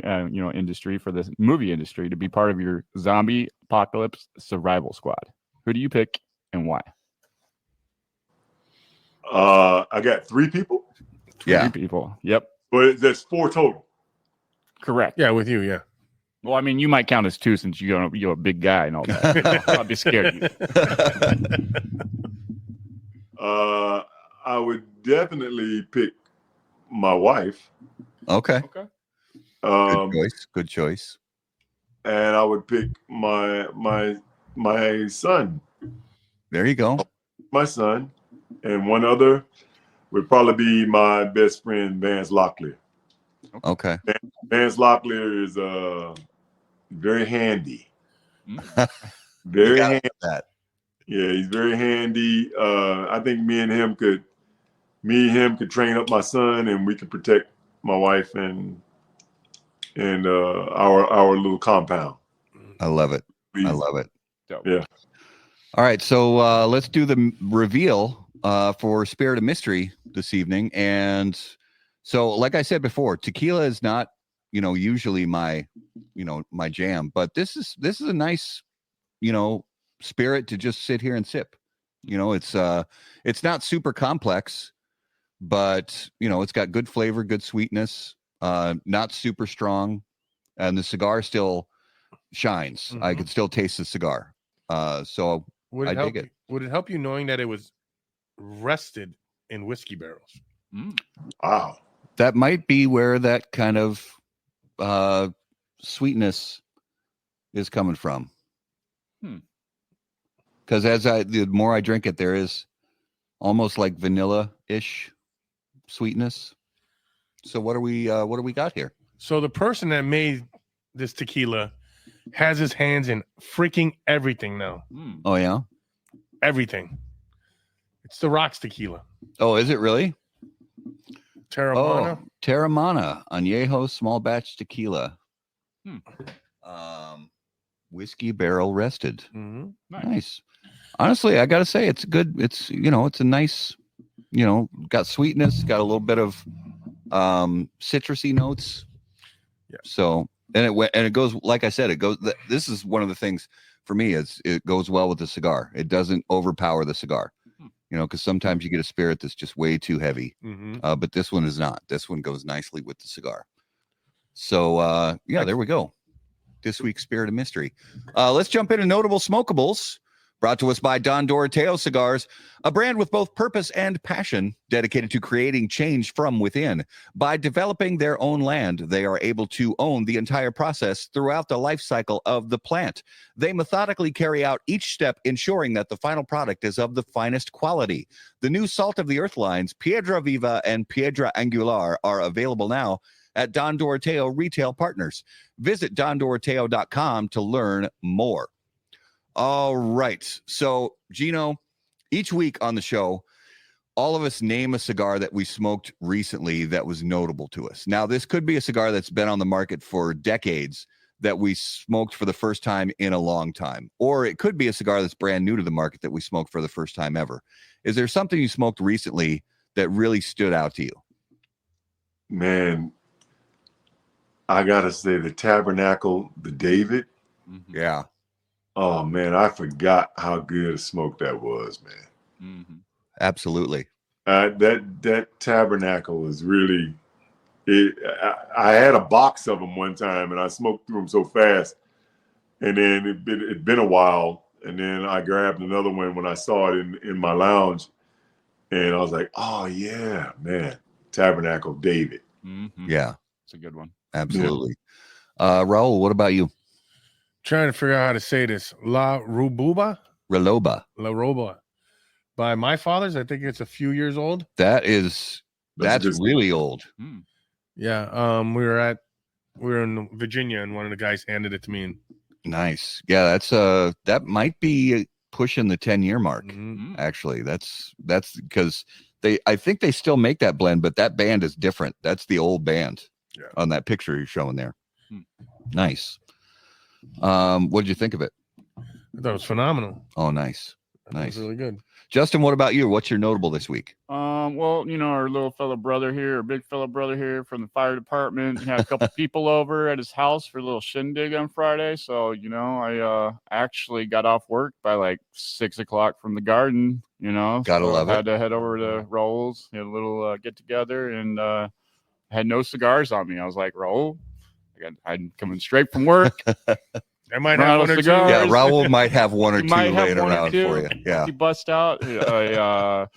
industry, for the movie industry, to be part of your zombie apocalypse survival squad. Who do you pick and why? I got 3 people. 3 people. Yep. But that's 4 total. Correct. Yeah, with you, yeah. Well, I mean, you might count as 2 since you're a big guy and all that. I'd be scared of you. I would definitely pick my wife. Okay. Good choice. And I would pick my son. There you go. My son. And one other would probably be my best friend, Vance Locklear. Okay. Vance Locklear is very handy. Very handy. That. Yeah, he's very handy. I think me and him could train up my son, and we could protect my wife and our little compound. I love it. Please. I love it. Yeah. All right, so let's do the reveal for Spirit of Mystery this evening. And so, like I said before, tequila is not, usually my jam, but this is a nice, spirit to just sit here and sip. It's not super complex, but it's got good flavor, good sweetness, not super strong, and the cigar still shines. Mm-hmm. I could still taste the cigar. So I dig it. Would it help you knowing that it was rested in whiskey barrels? Wow. That might be where that kind of sweetness is coming from. Because the more I drink it, there is almost like vanilla-ish sweetness. So what do we got here? So the person that made this tequila has his hands in freaking everything now. Oh yeah, everything. It's the Rocks tequila. Oh, is it really? Terramana. Oh, Terramana Añejo small batch tequila. Whiskey barrel rested. Mm-hmm. Nice. Honestly, I gotta say it's good. It's it's a nice, got sweetness, got a little bit of citrusy notes. Yeah. So And it goes, like I said, it goes. This is one of the things for me is it goes well with the cigar. It doesn't overpower the cigar, because sometimes you get a spirit that's just way too heavy. But this one is not. This one goes nicely with the cigar. So there we go. This week's Spirit of Mystery. Let's jump into notable smokables. Brought to us by Don Doroteo Cigars, a brand with both purpose and passion dedicated to creating change from within. By developing their own land, they are able to own the entire process throughout the life cycle of the plant. They methodically carry out each step, ensuring that the final product is of the finest quality. The new Salt of the Earth lines, Piedra Viva and Piedra Angular, are available now at Don Doroteo retail partners. Visit dondoroteo.com to learn more. All right. So, Geno, each week on the show, all of us name a cigar that we smoked recently that was notable to us. Now, this could be a cigar that's been on the market for decades that we smoked for the first time in a long time. Or it could be a cigar that's brand new to the market that we smoked for the first time ever. Is there something you smoked recently that really stood out to you? Man, I got to say the Tabernacle, the David. Yeah. Oh, man, I forgot how good a smoke that was, man. Absolutely. That Tabernacle is really it. I had a box of them one time, and I smoked through them so fast. And then it'd been a while, and then I grabbed another one when I saw it in my lounge, and I was like, oh, yeah, man, Tabernacle David. Yeah. It's a good one. Absolutely. Raul, what about you? Trying to figure out how to say this. La Roba by My Father's. I think it's a few years old. That's really old. Yeah. We were in Virginia, and one of the guys handed it to me. And nice. Yeah, that might be pushing the 10-year mark. Actually, that's because I think they still make that blend, but that band is different. That's the old band on that picture you're showing there. Nice. What did you think of it? I thought it was phenomenal. Oh, nice. Nice. Really good. Justin, what about you? What's your notable this week? Well, our little fellow brother here, our big fellow brother here from the fire department, he had a couple people over at his house for a little shindig on Friday. So, I actually got off work by like 6 o'clock from the garden, Gotta love it. I had to head over to Raul's, had a little get together, and had no cigars on me. I was like, Raul, I'm coming straight from work. I might have one or two. Yeah, Raul might have one or two laying around for you. Yeah. He bust out a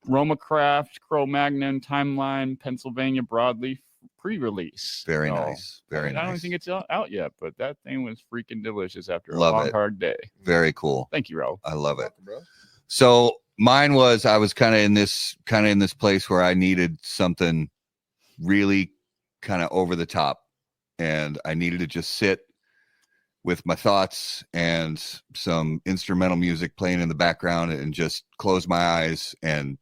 Roma Craft, Cro-Magnon, Timeline, Pennsylvania Broadleaf pre-release. Very nice. Very nice. I don't think it's out yet, but that thing was freaking delicious after a hard day. Very cool. Thank you, Raul. I love it. So mine was, I was kind of in this place where I needed something really kind of over the top. And I needed to just sit with my thoughts and some instrumental music playing in the background and just close my eyes and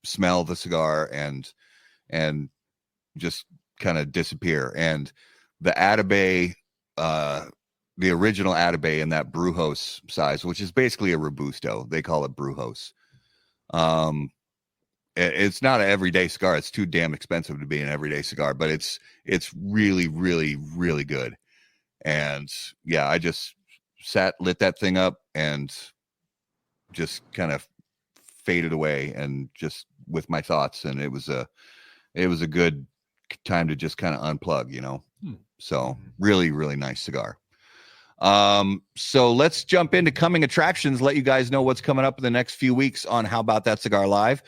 smell the cigar and just kind of disappear. And the Atabey, the original Atabey in that Brujos size, which is basically a Robusto, they call it Brujos. It's not an everyday cigar. It's too damn expensive to be an everyday cigar, but it's really, really, really good. And yeah, I just lit that thing up and just kind of faded away and just with my thoughts. And it was a good time to just kind of unplug, So really, really nice cigar. So let's jump into coming attractions, let you guys know what's coming up in the next few weeks on How About That Cigar Live.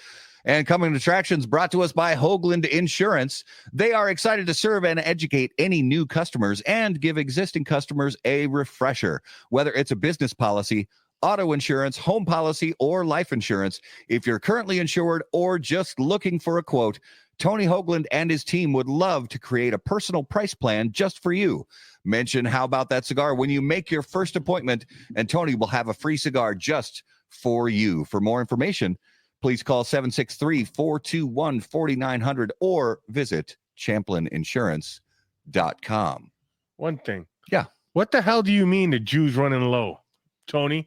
And coming attractions brought to us by Hoagland Insurance. They are excited to serve and educate any new customers and give existing customers a refresher. Whether it's a business policy, auto insurance, home policy, or life insurance, if you're currently insured or just looking for a quote, Tony Hoagland and his team would love to create a personal price plan just for you. Mention How About That Cigar when you make your first appointment, and Tony will have a free cigar just for you. For more information, please call 763-421-4900 or visit ChamplinInsurance.com. One thing. Yeah. What the hell do you mean the Jew's running low, Tony?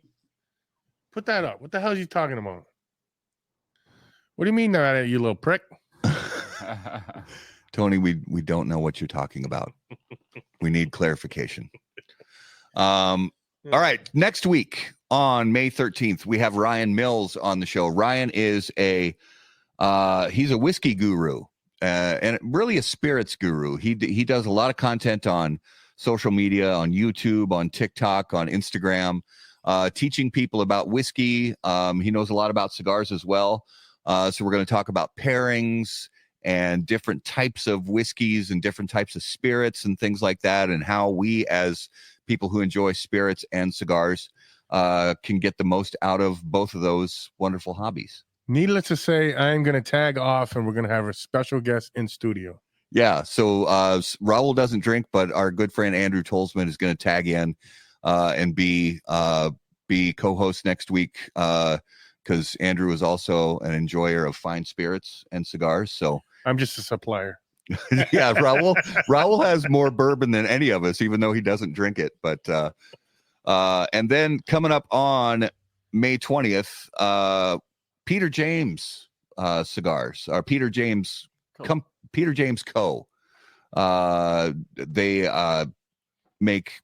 Put that up. What the hell is he talking about? What do you mean that, you little prick? Tony, we don't know what you're talking about. We need clarification. All right. Next week on May 13th, we have Ryan Mills on the show. Ryan is he's a whiskey guru and really a spirits guru. He does a lot of content on social media, on YouTube, on TikTok, on Instagram, teaching people about whiskey. He knows a lot about cigars as well. So we're going to talk about pairings and different types of whiskeys and different types of spirits and things like that, and how we as people who enjoy spirits and cigars can get the most out of both of those wonderful hobbies. Needless to say, I am going to tag off, and we're going to have a special guest in studio. Yeah, so Raul doesn't drink, but our good friend Andrew Tolsman is going to tag in and be co-host next week because Andrew is also an enjoyer of fine spirits and cigars. So I'm just a supplier. Yeah, Raul has more bourbon than any of us, even though he doesn't drink it. But and then coming up on May 20th, Peter James Cigars, or Peter James Co. They make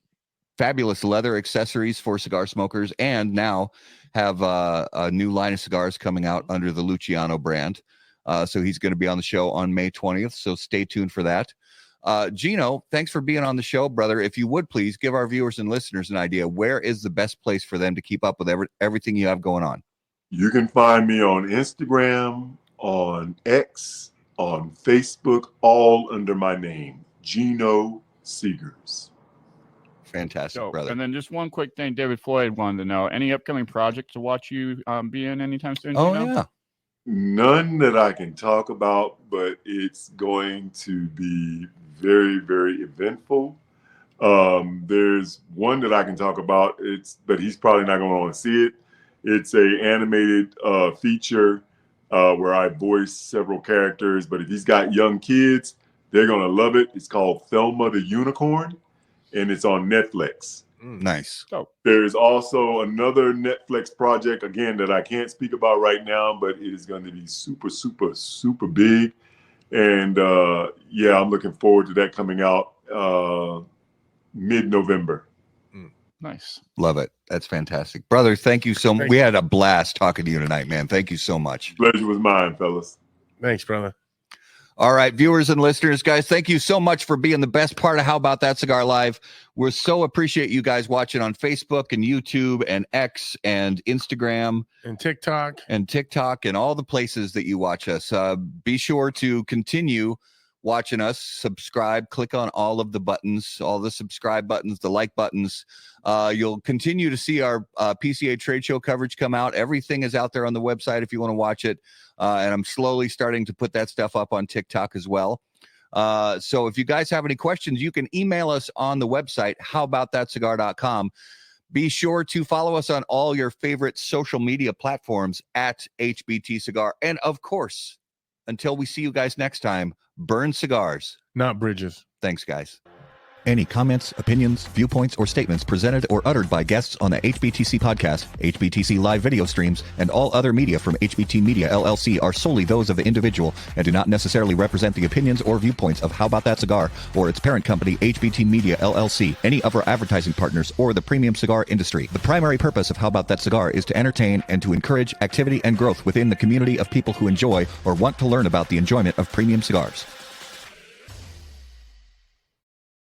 fabulous leather accessories for cigar smokers, and now have a new line of cigars coming out under the Luciano brand. So he's going to be on the show on May 20th. So stay tuned for that. Geno, thanks for being on the show, brother. If you would please give our viewers and listeners an idea, where is the best place for them to keep up with everything you have going on? You can find me on Instagram, on X, on Facebook, all under my name, Geno Segers. Fantastic, So, brother. and then just one quick thing, David Floyd wanted to know: any upcoming projects to watch you be in anytime soon? Oh, Geno? yeah. None that I can talk about, but it's going to be very, very eventful. There's one that I can talk about. But he's probably not going to want to see it. It's a animated feature where I voice several characters. But if he's got young kids, they're going to love it. It's called Thelma the Unicorn, and it's on Netflix. Nice. There's also another Netflix project, again, that I can't speak about right now, but it is going to be super, super, super big. And yeah, I'm looking forward to that coming out mid-November. Nice. Love it. That's fantastic. Brother, thank you so much. We had a blast talking to you tonight, man. Thank you so much. Pleasure was mine, fellas. Thanks, brother. All right, viewers and listeners, guys, thank you so much for being the best part of How About That Cigar Live. We're so appreciate you guys watching on Facebook and YouTube and X and Instagram And TikTok. and all the places that you watch us. Be sure to continue watching us, subscribe, click on all of the buttons, all the subscribe buttons, the like buttons. You'll continue to see our PCA trade show coverage come out. Everything is out there on the website if you want to watch it. And I'm slowly starting to put that stuff up on TikTok as well. So if you guys have any questions, you can email us on the website, howaboutthatcigar.com. Be sure to follow us on all your favorite social media platforms at HBT Cigar. And of course, until we see you guys next time, burn cigars, Not bridges. Thanks, guys. Any comments, opinions, viewpoints, or statements presented or uttered by guests on the HBTC podcast, HBTC live video streams, and all other media from HBT Media LLC are solely those of the individual and do not necessarily represent the opinions or viewpoints of How About That Cigar or its parent company, HBT Media LLC, any of our advertising partners, or the premium cigar industry. The primary purpose of How About That Cigar is to entertain and to encourage activity and growth within the community of people who enjoy or want to learn about the enjoyment of premium cigars.